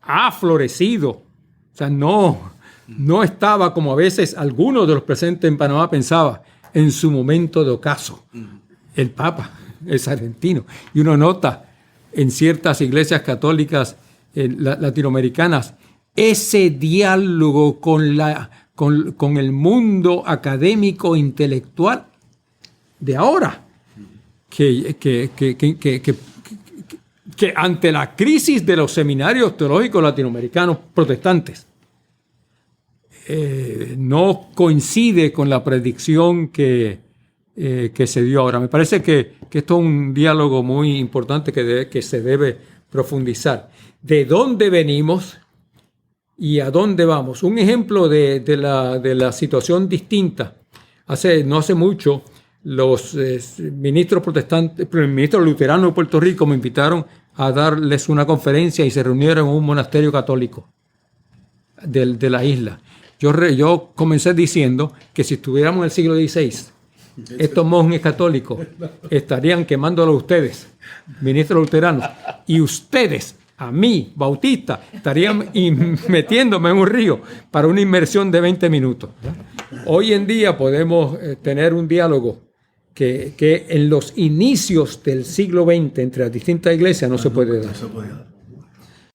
ha florecido. O sea, no estaba como a veces algunos de los presentes en Panamá pensaban en su momento de ocaso. El Papa es argentino. Y uno nota en ciertas iglesias católicas latinoamericanas ese diálogo con el mundo académico intelectual de ahora, que ante la crisis de los seminarios teológicos latinoamericanos protestantes, no coincide con la predicción que se dio ahora. Me parece que esto es un diálogo muy importante que se debe profundizar. ¿De dónde venimos y a dónde vamos? Un ejemplo de la situación distinta. No hace mucho, los ministros luteranos de Puerto Rico me invitaron a darles una conferencia y se reunieron en un monasterio católico de la isla. Yo comencé diciendo que si estuviéramos en el siglo XVI, estos monjes católicos estarían quemándolo a ustedes, ministros luteranos, y ustedes, a mí, bautista, estarían metiéndome en un río para una inmersión de 20 minutos. Hoy en día podemos tener un diálogo que en los inicios del siglo XX entre las distintas iglesias no se puede dar.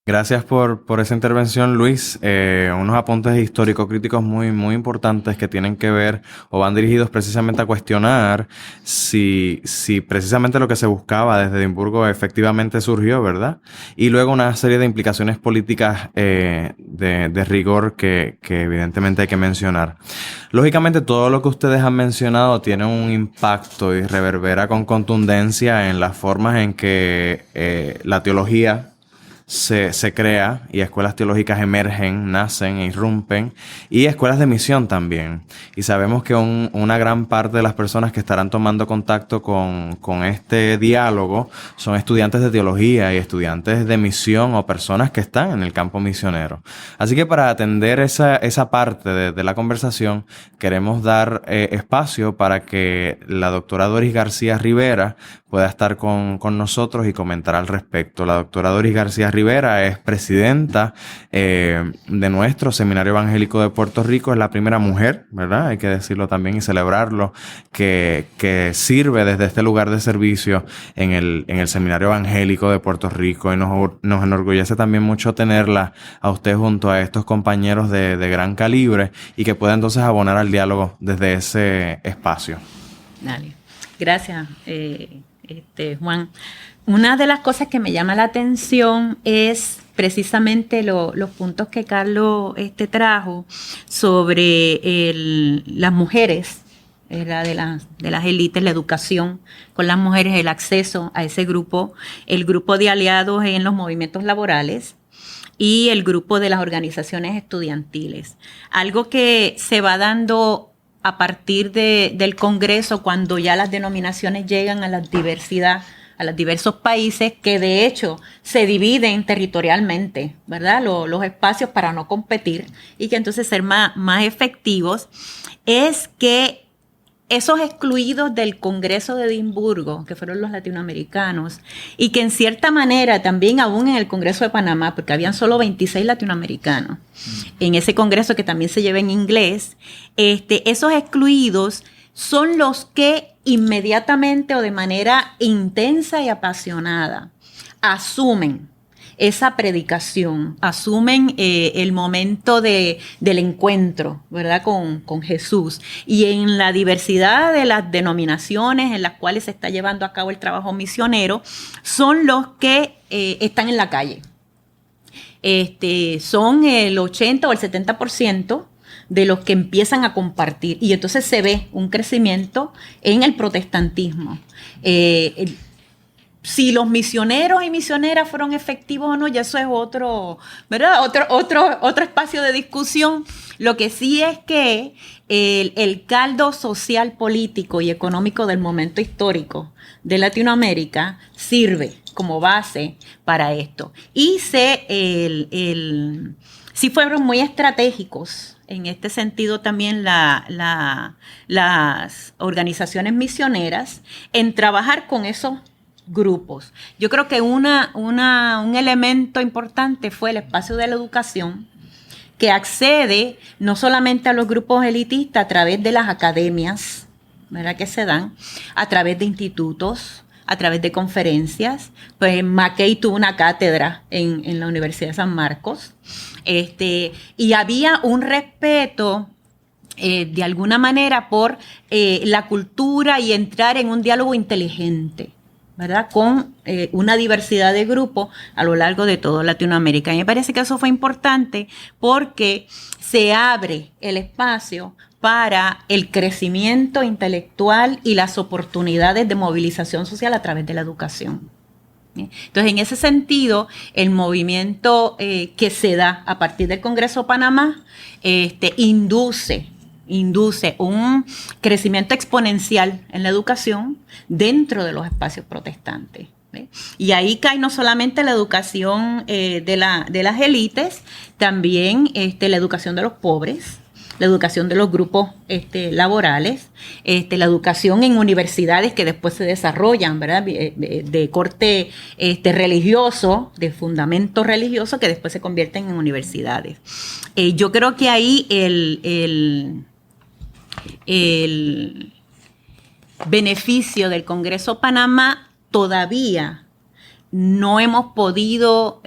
Gracias por esa intervención, Luis. Unos apuntes histórico-críticos muy, muy importantes que tienen que ver o van dirigidos precisamente a cuestionar si precisamente lo que se buscaba desde Edimburgo efectivamente surgió, ¿verdad? Y luego una serie de implicaciones políticas de rigor que evidentemente hay que mencionar. Lógicamente, todo lo que ustedes han mencionado tiene un impacto y reverbera con contundencia en las formas en que la teología se crea y escuelas teológicas emergen, nacen e irrumpen, y escuelas de misión también. Y sabemos que una gran parte de las personas que estarán tomando contacto con este diálogo son estudiantes de teología y estudiantes de misión o personas que están en el campo misionero. Así que para atender esa parte de la conversación, queremos dar espacio para que la doctora Doris García Rivera pueda estar con nosotros y comentar al respecto. La doctora Doris García Rivera es presidenta de nuestro Seminario Evangélico de Puerto Rico. Es la primera mujer, ¿verdad? Hay que decirlo también y celebrarlo, que sirve desde este lugar de servicio en el Seminario Evangélico de Puerto Rico. Y nos enorgullece también mucho tenerla a usted junto a estos compañeros de gran calibre y que pueda entonces abonar al diálogo desde ese espacio. Dale. Gracias, Juan. Una de las cosas que me llama la atención es precisamente los puntos que Carlos trajo sobre las mujeres, de las élites, la educación con las mujeres, el acceso a ese grupo, el grupo de aliados en los movimientos laborales y el grupo de las organizaciones estudiantiles. Algo que se va dando a partir del Congreso, cuando ya las denominaciones llegan a la diversidad, a los diversos países, que de hecho se dividen territorialmente, ¿verdad? Los espacios para no competir y que entonces ser más efectivos, es que esos excluidos del Congreso de Edimburgo, que fueron los latinoamericanos, y que en cierta manera también aún en el Congreso de Panamá, porque habían solo 26 latinoamericanos, en ese congreso que también se lleva en inglés, esos excluidos son los que inmediatamente o de manera intensa y apasionada asumen esa predicación, asumen el momento del encuentro, ¿verdad?, con Jesús. Y en la diversidad de las denominaciones en las cuales se está llevando a cabo el trabajo misionero, son los que están en la calle. Son el 80 o el 70% de los que empiezan a compartir. Y entonces se ve un crecimiento en el protestantismo. Si los misioneros y misioneras fueron efectivos o no, ya eso es otro, ¿verdad? Otro espacio de discusión. Lo que sí es que el caldo social, político y económico del momento histórico de Latinoamérica sirve como base para esto. Y sí fueron muy estratégicos en este sentido también las organizaciones misioneras en trabajar con esos grupos. Yo creo que un elemento importante fue el espacio de la educación, que accede no solamente a los grupos elitistas a través de las academias, ¿verdad?, que se dan, a través de institutos, a través de conferencias. Pues Mackay tuvo una cátedra en la Universidad de San Marcos, y había un respeto de alguna manera por la cultura y entrar en un diálogo inteligente, ¿verdad? Con una diversidad de grupos a lo largo de toda Latinoamérica. Y me parece que eso fue importante porque se abre el espacio para el crecimiento intelectual y las oportunidades de movilización social a través de la educación. Entonces, en ese sentido, el movimiento que se da a partir del Congreso Panamá induce un crecimiento exponencial en la educación dentro de los espacios protestantes. Y ahí cae no solamente la educación de las élites, también la educación de los pobres, la educación de los grupos laborales, la educación en universidades que después se desarrollan, ¿verdad? De corte religioso, de fundamento religioso, que después se convierten en universidades. Yo creo que ahí el beneficio del Congreso Panamá todavía no hemos podido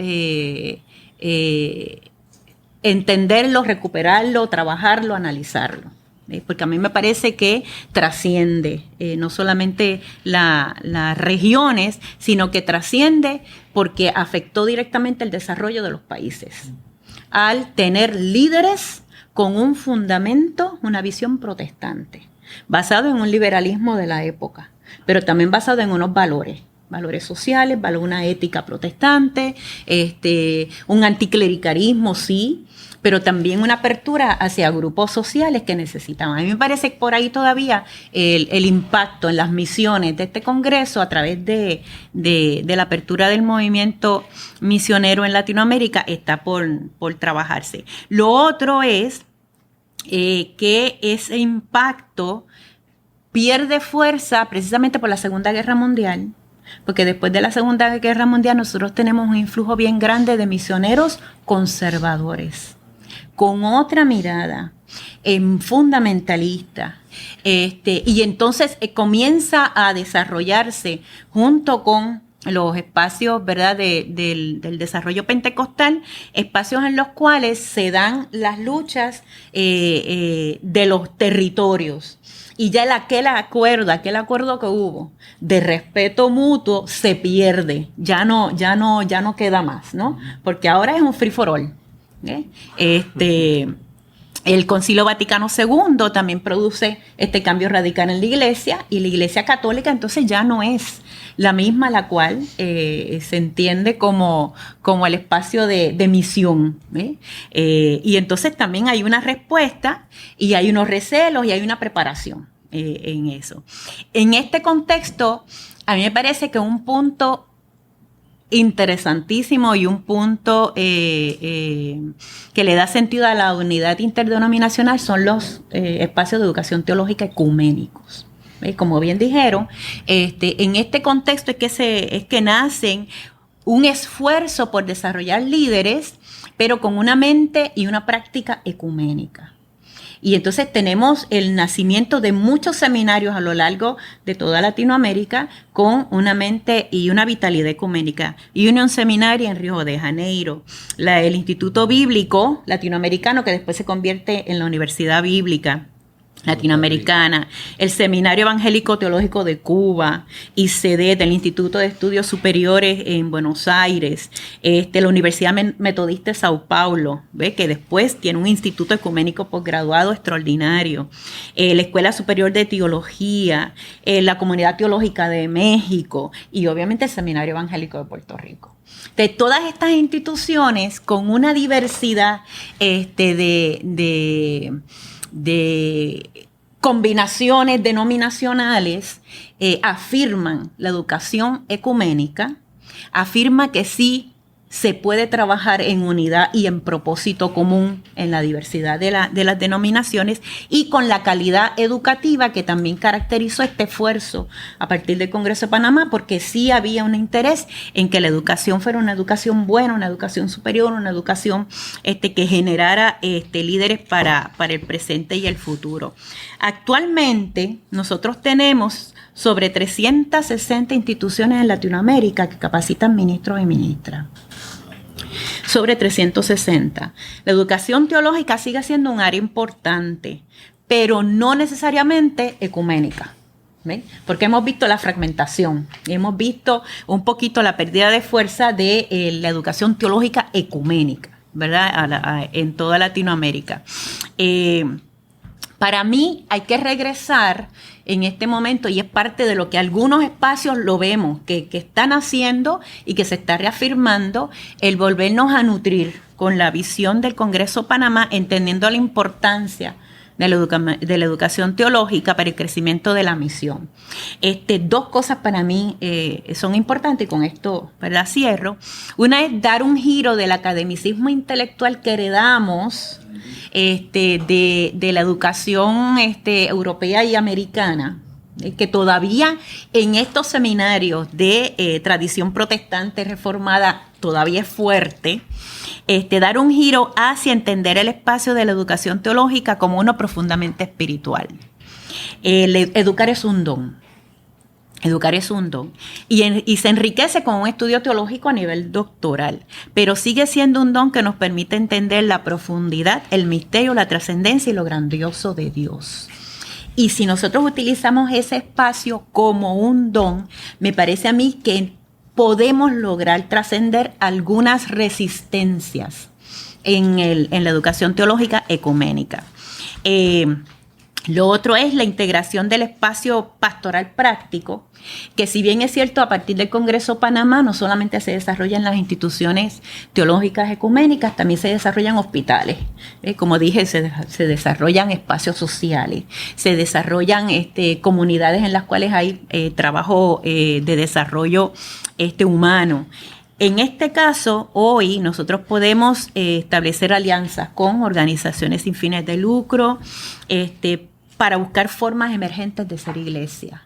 entenderlo, recuperarlo, trabajarlo, analizarlo. Porque a mí me parece que trasciende no solamente las regiones, sino que trasciende porque afectó directamente el desarrollo de los países. Al tener líderes con un fundamento, una visión protestante, basado en un liberalismo de la época, pero también basado en unos valores sociales, una ética protestante, un anticlericarismo, sí, pero también una apertura hacia grupos sociales que necesitaban. A mí me parece que por ahí todavía el impacto en las misiones de este Congreso a través de la apertura del movimiento misionero en Latinoamérica está por trabajarse. Lo otro es que ese impacto pierde fuerza precisamente por la Segunda Guerra Mundial, porque después de la Segunda Guerra Mundial nosotros tenemos un influjo bien grande de misioneros conservadores, con otra mirada, fundamentalista. Y entonces comienza a desarrollarse junto con los espacios, ¿verdad?, del desarrollo pentecostal, espacios en los cuales se dan las luchas de los territorios. Y ya aquel acuerdo que hubo de respeto mutuo se pierde, ya no queda más, ¿no? Porque ahora es un free for all. El Concilio Vaticano II también produce este cambio radical en la Iglesia, y la Iglesia Católica entonces ya no es la misma la cual se entiende como el espacio de misión. Y entonces también hay una respuesta y hay unos recelos y hay una preparación en eso. En este contexto, a mí me parece que un punto interesantísimo y un punto que le da sentido a la unidad interdenominacional son los espacios de educación teológica ecuménicos. Como bien dijeron, en este contexto es que nacen un esfuerzo por desarrollar líderes, pero con una mente y una práctica ecuménica. Y entonces tenemos el nacimiento de muchos seminarios a lo largo de toda Latinoamérica con una mente y una vitalidad ecuménica. Union Seminary en Río de Janeiro, el Instituto Bíblico Latinoamericano, que después se convierte en la Universidad Bíblica Latinoamericana, el Seminario Evangélico Teológico de Cuba, ICD, del Instituto de Estudios Superiores en Buenos Aires, la Universidad Metodista de Sao Paulo, que después tiene un instituto ecuménico posgraduado extraordinario, la Escuela Superior de Teología, la Comunidad Teológica de México y obviamente el Seminario Evangélico de Puerto Rico. De todas estas instituciones con una diversidad de combinaciones denominacionales, afirman la educación ecuménica, afirma que sí se puede trabajar en unidad y en propósito común en la diversidad de las denominaciones y con la calidad educativa que también caracterizó este esfuerzo a partir del Congreso de Panamá, porque sí había un interés en que la educación fuera una educación buena, una educación superior, una educación que generara líderes para el presente y el futuro. Actualmente nosotros tenemos sobre 360 instituciones en Latinoamérica que capacitan ministros y ministras. Sobre 360. La educación teológica sigue siendo un área importante, pero no necesariamente ecuménica. ¿Ven? Porque hemos visto la fragmentación, hemos visto un poquito la pérdida de fuerza de la educación teológica ecuménica, ¿verdad? En toda Latinoamérica. Para mí hay que regresar en este momento, y es parte de lo que algunos espacios lo vemos, que están haciendo y que se está reafirmando, el volvernos a nutrir con la visión del Congreso Panamá, entendiendo la importancia de la educación teológica para el crecimiento de la misión. Dos cosas para mí son importantes, y con esto, ¿verdad?, cierro. Una es dar un giro del academicismo intelectual que heredamos de la educación europea y americana, que todavía en estos seminarios de tradición protestante reformada todavía es fuerte. Dar un giro hacia entender el espacio de la educación teológica como uno profundamente espiritual. Educar es un don. Educar es un don. Y se enriquece con un estudio teológico a nivel doctoral, pero sigue siendo un don que nos permite entender la profundidad, el misterio, la trascendencia y lo grandioso de Dios. Y si nosotros utilizamos ese espacio como un don, me parece a mí que podemos lograr trascender algunas resistencias en la educación teológica ecuménica. Lo otro es la integración del espacio pastoral práctico, que si bien es cierto, a partir del Congreso Panamá no solamente se desarrollan las instituciones teológicas ecuménicas, también se desarrollan hospitales. Como dije, se desarrollan espacios sociales, se desarrollan comunidades en las cuales hay trabajo de desarrollo humano. En este caso, hoy nosotros podemos establecer alianzas con organizaciones sin fines de lucro para buscar formas emergentes de ser iglesia.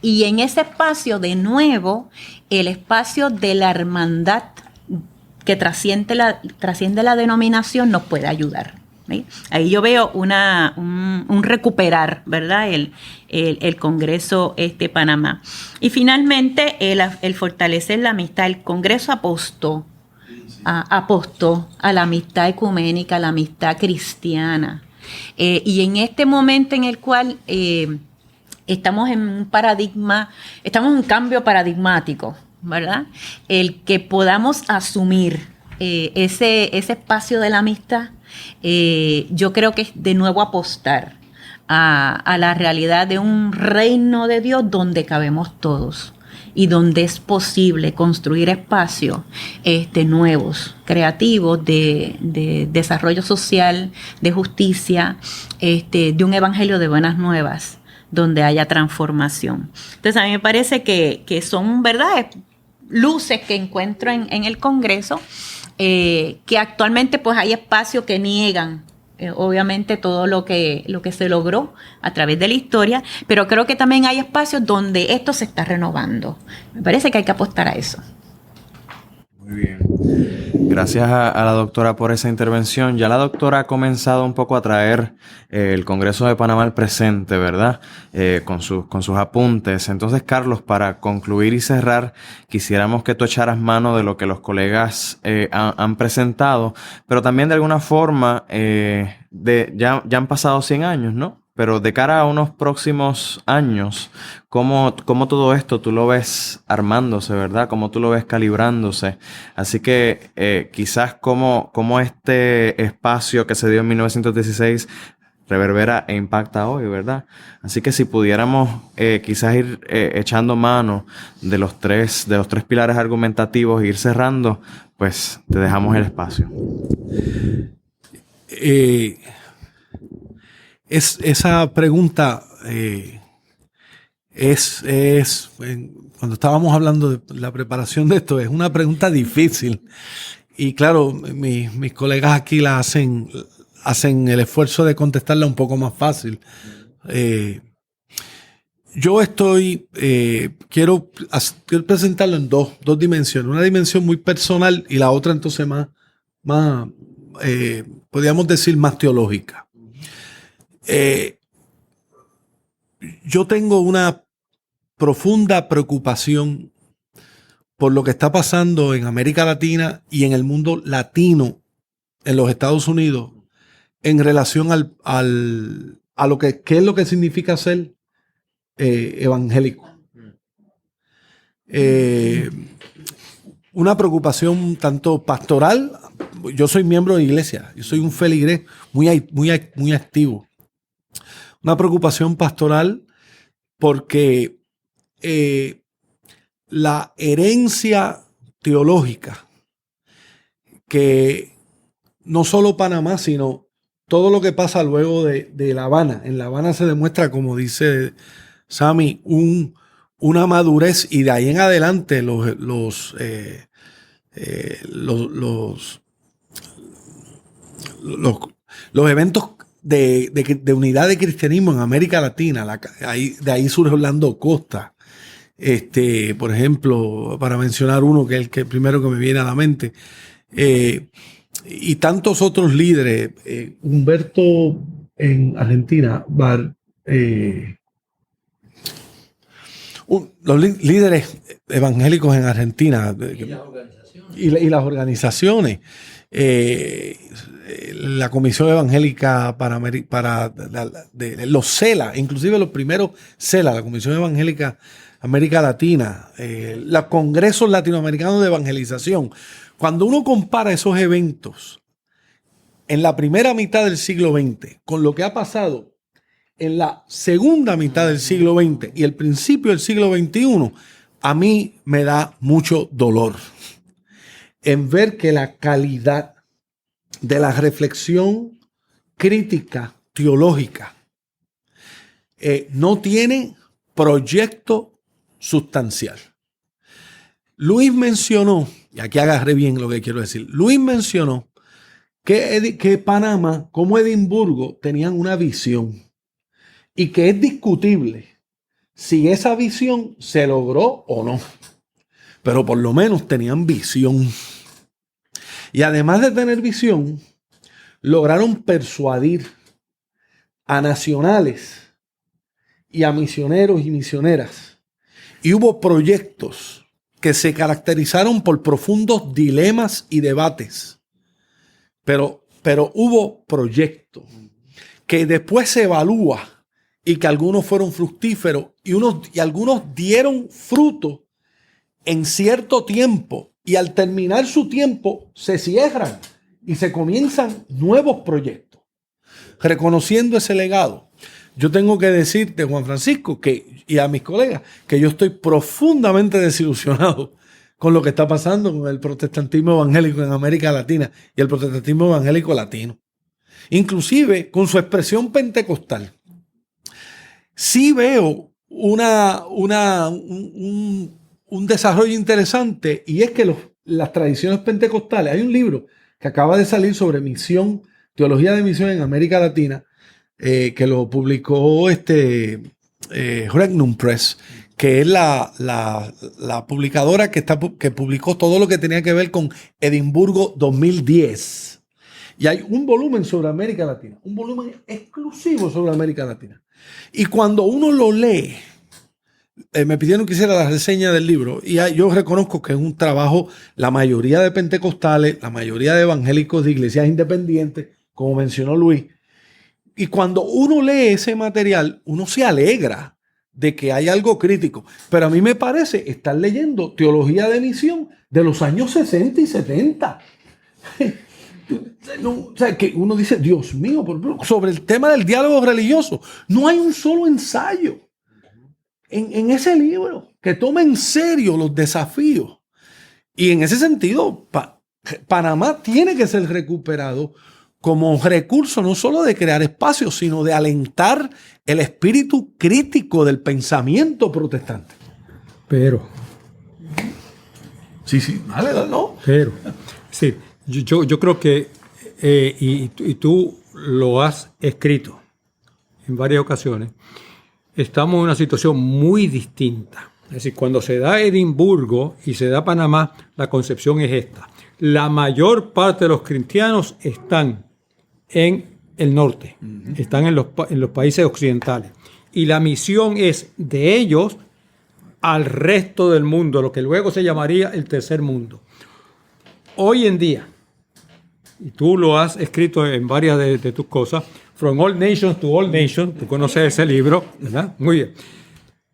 Y en ese espacio, de nuevo, el espacio de la hermandad que trasciende la denominación nos puede ayudar. ¿Sí? Ahí yo veo un recuperar, ¿verdad? El Congreso Panamá. Y finalmente, el fortalecer la amistad. El Congreso apostó a la amistad ecuménica, a la amistad cristiana. Y en este momento en el cual estamos en un paradigma, estamos en un cambio paradigmático, ¿verdad? El que podamos asumir ese espacio de la amistad, yo creo que es de nuevo apostar a la realidad de un reino de Dios donde cabemos todos y donde es posible construir espacios nuevos, creativos, de desarrollo social, de justicia, de un evangelio de buenas nuevas, donde haya transformación. Entonces, a mí me parece que son, ¿verdad?, luces que encuentro en el Congreso, que actualmente pues hay espacios que niegan obviamente todo lo que se logró a través de la historia, pero creo que también hay espacios donde esto se está renovando. Me parece que hay que apostar a eso. Muy bien. Gracias a la doctora por esa intervención. Ya la doctora ha comenzado un poco a traer el Congreso de Panamá al presente, ¿verdad? Con sus apuntes. Entonces, Carlos, para concluir y cerrar, quisiéramos que tú echaras mano de lo que los colegas han presentado, pero también de alguna forma, ya han pasado 100 años, ¿no? Pero de cara a unos próximos años, ¿cómo todo esto tú lo ves armándose, verdad? ¿Cómo tú lo ves calibrándose? Así que quizás cómo este espacio que se dio en 1916 reverbera e impacta hoy, ¿verdad? Así que si pudiéramos quizás ir echando mano de los tres pilares argumentativos e ir cerrando, pues te dejamos el espacio. Esa pregunta cuando estábamos hablando de la preparación de esto, es una pregunta difícil. Y claro, mis colegas aquí la hacen el esfuerzo de contestarla un poco más fácil. Yo quiero presentarlo en dos dimensiones. Una dimensión muy personal y la otra entonces más podríamos decir más teológica. Yo tengo una profunda preocupación por lo que está pasando en América Latina y en el mundo latino, en los Estados Unidos, en relación a lo que qué es lo que significa ser evangélico. Una preocupación tanto pastoral. Yo soy miembro de iglesia, yo soy un feligrés muy activo. Una preocupación pastoral porque la herencia teológica que no solo Panamá, sino todo lo que pasa luego de La Habana. En La Habana se demuestra, como dice Sammy, una madurez, y de ahí en adelante los eventos de unidad de cristianismo en América Latina. De ahí surge Orlando Costa. Por ejemplo, para mencionar uno que es el primero que me viene a la mente. Y tantos otros líderes. Humberto en Argentina, los líderes evangélicos en Argentina y las organizaciones. La Comisión Evangélica para los CELA, inclusive los primeros CELA, la Comisión Evangélica América Latina, los Congresos Latinoamericanos de Evangelización. Cuando uno compara esos eventos en la primera mitad del siglo XX con lo que ha pasado en la segunda mitad del siglo XX y el principio del siglo XXI, a mí me da mucho dolor en ver que la calidad de la reflexión crítica teológica no tiene proyecto sustancial. Luis mencionó, y aquí agarré bien lo que quiero decir, Luis mencionó que Panamá, como Edimburgo, tenían una visión y que es discutible si esa visión se logró o no, pero por lo menos tenían visión. Y además de tener visión, lograron persuadir a nacionales y a misioneros y misioneras. Y hubo proyectos que se caracterizaron por profundos dilemas y debates. Pero hubo proyectos que después se evalúa y que algunos fueron fructíferos y algunos dieron fruto en cierto tiempo. Y al terminar su tiempo se cierran y se comienzan nuevos proyectos. Reconociendo ese legado, yo tengo que decirte, Juan Francisco, y a mis colegas, que yo estoy profundamente desilusionado con lo que está pasando con el protestantismo evangélico en América Latina y el protestantismo evangélico latino. Inclusive con su expresión pentecostal. Sí veo un desarrollo interesante, y es que las tradiciones pentecostales, hay un libro que acaba de salir sobre misión, teología de misión en América Latina, que lo publicó Regnum Press, que es la publicadora que publicó todo lo que tenía que ver con Edimburgo 2010. Y hay un volumen sobre América Latina, un volumen exclusivo sobre América Latina. Y cuando uno lo lee, me pidieron que hiciera la reseña del libro, y yo reconozco que es un trabajo, la mayoría de pentecostales, la mayoría de evangélicos de iglesias independientes, como mencionó Luis, y cuando uno lee ese material, uno se alegra de que hay algo crítico, pero a mí me parece estar leyendo teología de misión de los años 60 y 70. No, o sea, que uno dice, Dios mío, sobre el tema del diálogo religioso, no hay un solo ensayo en ese libro que tome en serio los desafíos. Y en ese sentido, Panamá tiene que ser recuperado como recurso no solo de crear espacios, sino de alentar el espíritu crítico del pensamiento protestante. Pero. Sí, dale, no. Pero, sí, yo creo que, y tú lo has escrito en varias ocasiones, estamos en una situación muy distinta. Es decir, cuando se da Edimburgo y se da Panamá, la concepción es esta. La mayor parte de los cristianos están en el norte, están en los países occidentales. Y la misión es de ellos al resto del mundo, lo que luego se llamaría el tercer mundo. Hoy en día, y tú lo has escrito en varias de tus cosas, From All Nations to All Nations, tú conoces ese libro, ¿verdad? Muy bien.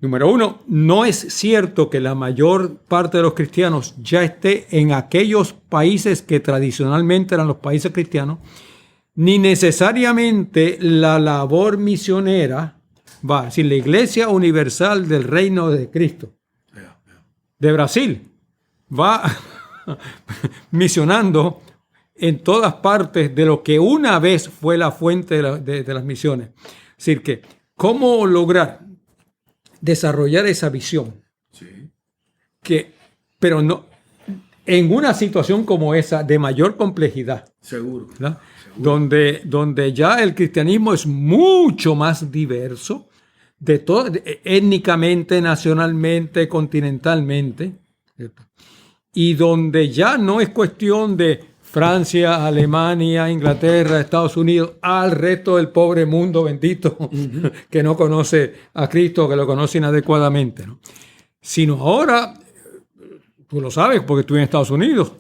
Número uno, no es cierto que la mayor parte de los cristianos ya esté en aquellos países que tradicionalmente eran los países cristianos, ni necesariamente la labor misionera, va a decir, la Iglesia Universal del Reino de Cristo de Brasil va misionando en todas partes de lo que una vez fue la fuente de las misiones. Es decir, que cómo lograr desarrollar esa visión, pero no en una situación como esa de mayor complejidad, Seguro. ¿verdad? Donde ya el cristianismo es mucho más diverso, étnicamente, nacionalmente, continentalmente, ¿cierto? Y donde ya no es cuestión de Francia, Alemania, Inglaterra, Estados Unidos, al resto del pobre mundo bendito que no conoce a Cristo, que lo conoce inadecuadamente, ¿no? Sino ahora, tú lo sabes porque estuve en Estados Unidos,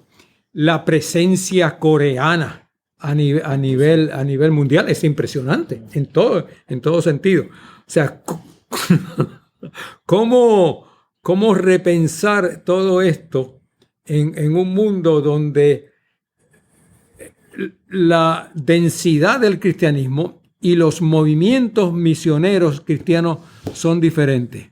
la presencia coreana a nivel mundial es impresionante en todo sentido. O sea, ¿cómo repensar todo esto en un mundo donde la densidad del cristianismo y los movimientos misioneros cristianos son diferentes?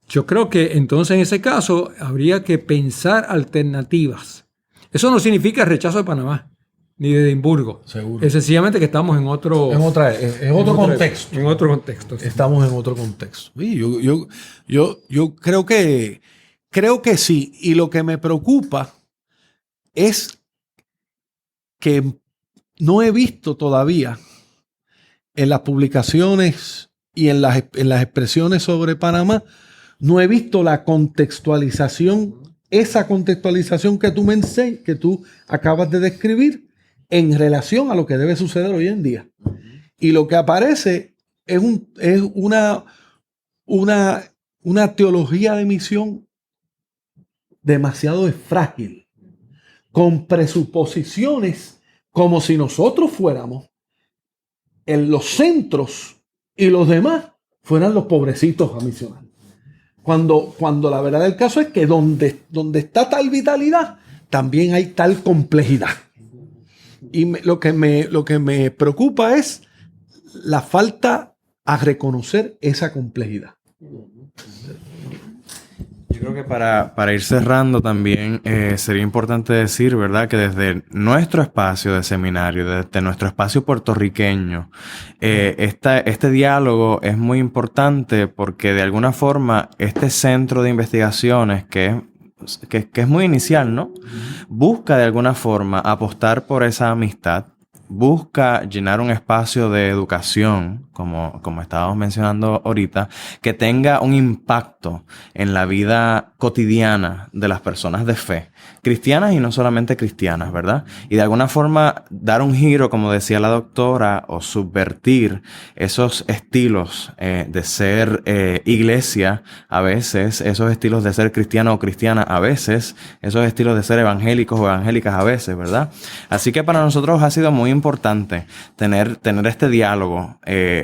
Yo creo que entonces en ese caso habría que pensar alternativas. Eso no significa rechazo de Panamá ni de Edimburgo. Seguro. Es sencillamente que estamos en otro contexto. En otro contexto. Sí. Estamos en otro contexto. Y yo creo que sí. Y lo que me preocupa es que no he visto todavía en las publicaciones y en las expresiones sobre Panamá, no he visto la contextualización, esa contextualización que tú acabas de describir en relación a lo que debe suceder hoy en día. Y lo que aparece es una teología de misión demasiado frágil, con presuposiciones como si nosotros fuéramos en los centros y los demás fueran los pobrecitos a misionar. Cuando la verdad del caso es que donde está tal vitalidad, también hay tal complejidad. Y lo que me preocupa es la falta a reconocer esa complejidad. Yo creo que para ir cerrando también sería importante decir, ¿verdad?, que desde nuestro espacio de seminario, desde nuestro espacio puertorriqueño, este diálogo es muy importante porque de alguna forma este centro de investigaciones que es muy inicial, ¿no? Busca de alguna forma apostar por esa amistad, busca llenar un espacio de educación, como estábamos mencionando ahorita, que tenga un impacto en la vida cotidiana de las personas de fe, cristianas y no solamente cristianas, ¿verdad? Y de alguna forma dar un giro, como decía la doctora, o subvertir esos estilos de ser iglesia a veces, esos estilos de ser cristiano o cristiana a veces, esos estilos de ser evangélicos o evangélicas a veces, ¿verdad? Así que para nosotros ha sido muy importante tener este diálogo,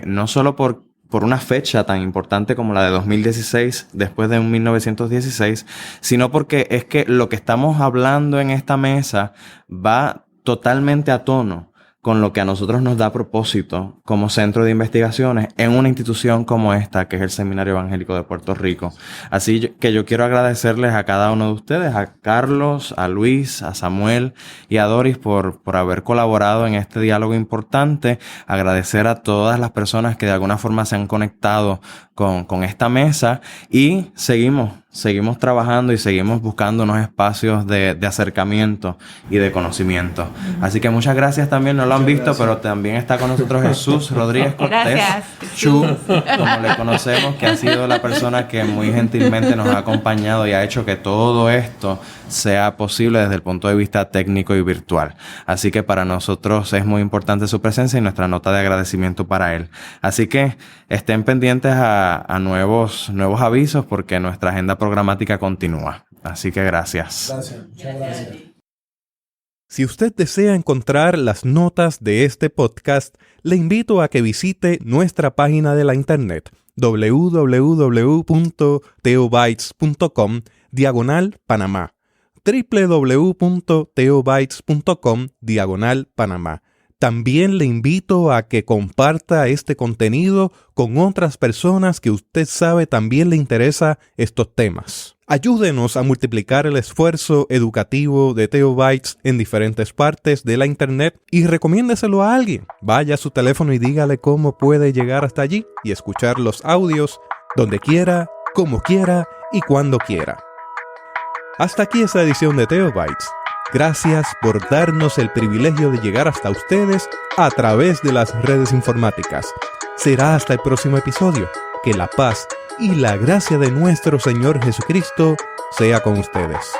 no solo por una fecha tan importante como la de 2016, después de un 1916, sino porque es que lo que estamos hablando en esta mesa va totalmente a tono con lo que a nosotros nos da propósito como centro de investigaciones en una institución como esta, que es el Seminario Evangélico de Puerto Rico. Así que yo quiero agradecerles a cada uno de ustedes, a Carlos, a Luis, a Samuel y a Doris por haber colaborado en este diálogo importante. Agradecer a todas las personas que de alguna forma se han conectado con esta mesa y seguimos trabajando y seguimos buscando unos espacios de acercamiento y de conocimiento. Así que muchas gracias también, no lo han visto, pero también está con nosotros Jesús Rodríguez Cortés, Gracias, Chu, como le conocemos, que ha sido la persona que muy gentilmente nos ha acompañado y ha hecho que todo esto sea posible desde el punto de vista técnico y virtual. Así que para nosotros es muy importante su presencia y nuestra nota de agradecimiento para él. Así que estén pendientes a nuevos avisos porque nuestra agenda programática continúa. Así que gracias. Muchas gracias. Si usted desea encontrar las notas de este podcast, le invito a que visite nuestra página de la internet www.teobytes.com/Panamá www.teobytes.com/Panamá. También le invito a que comparta este contenido con otras personas que usted sabe también le interesa estos temas. Ayúdenos a multiplicar el esfuerzo educativo de Teobytes en diferentes partes de la internet y recomiéndeselo a alguien. Vaya a su teléfono y dígale cómo puede llegar hasta allí y escuchar los audios donde quiera, como quiera y cuando quiera. Hasta aquí esta edición de Teobytes. Gracias por darnos el privilegio de llegar hasta ustedes a través de las redes informáticas. Será hasta el próximo episodio. Que la paz y la gracia de nuestro Señor Jesucristo sea con ustedes.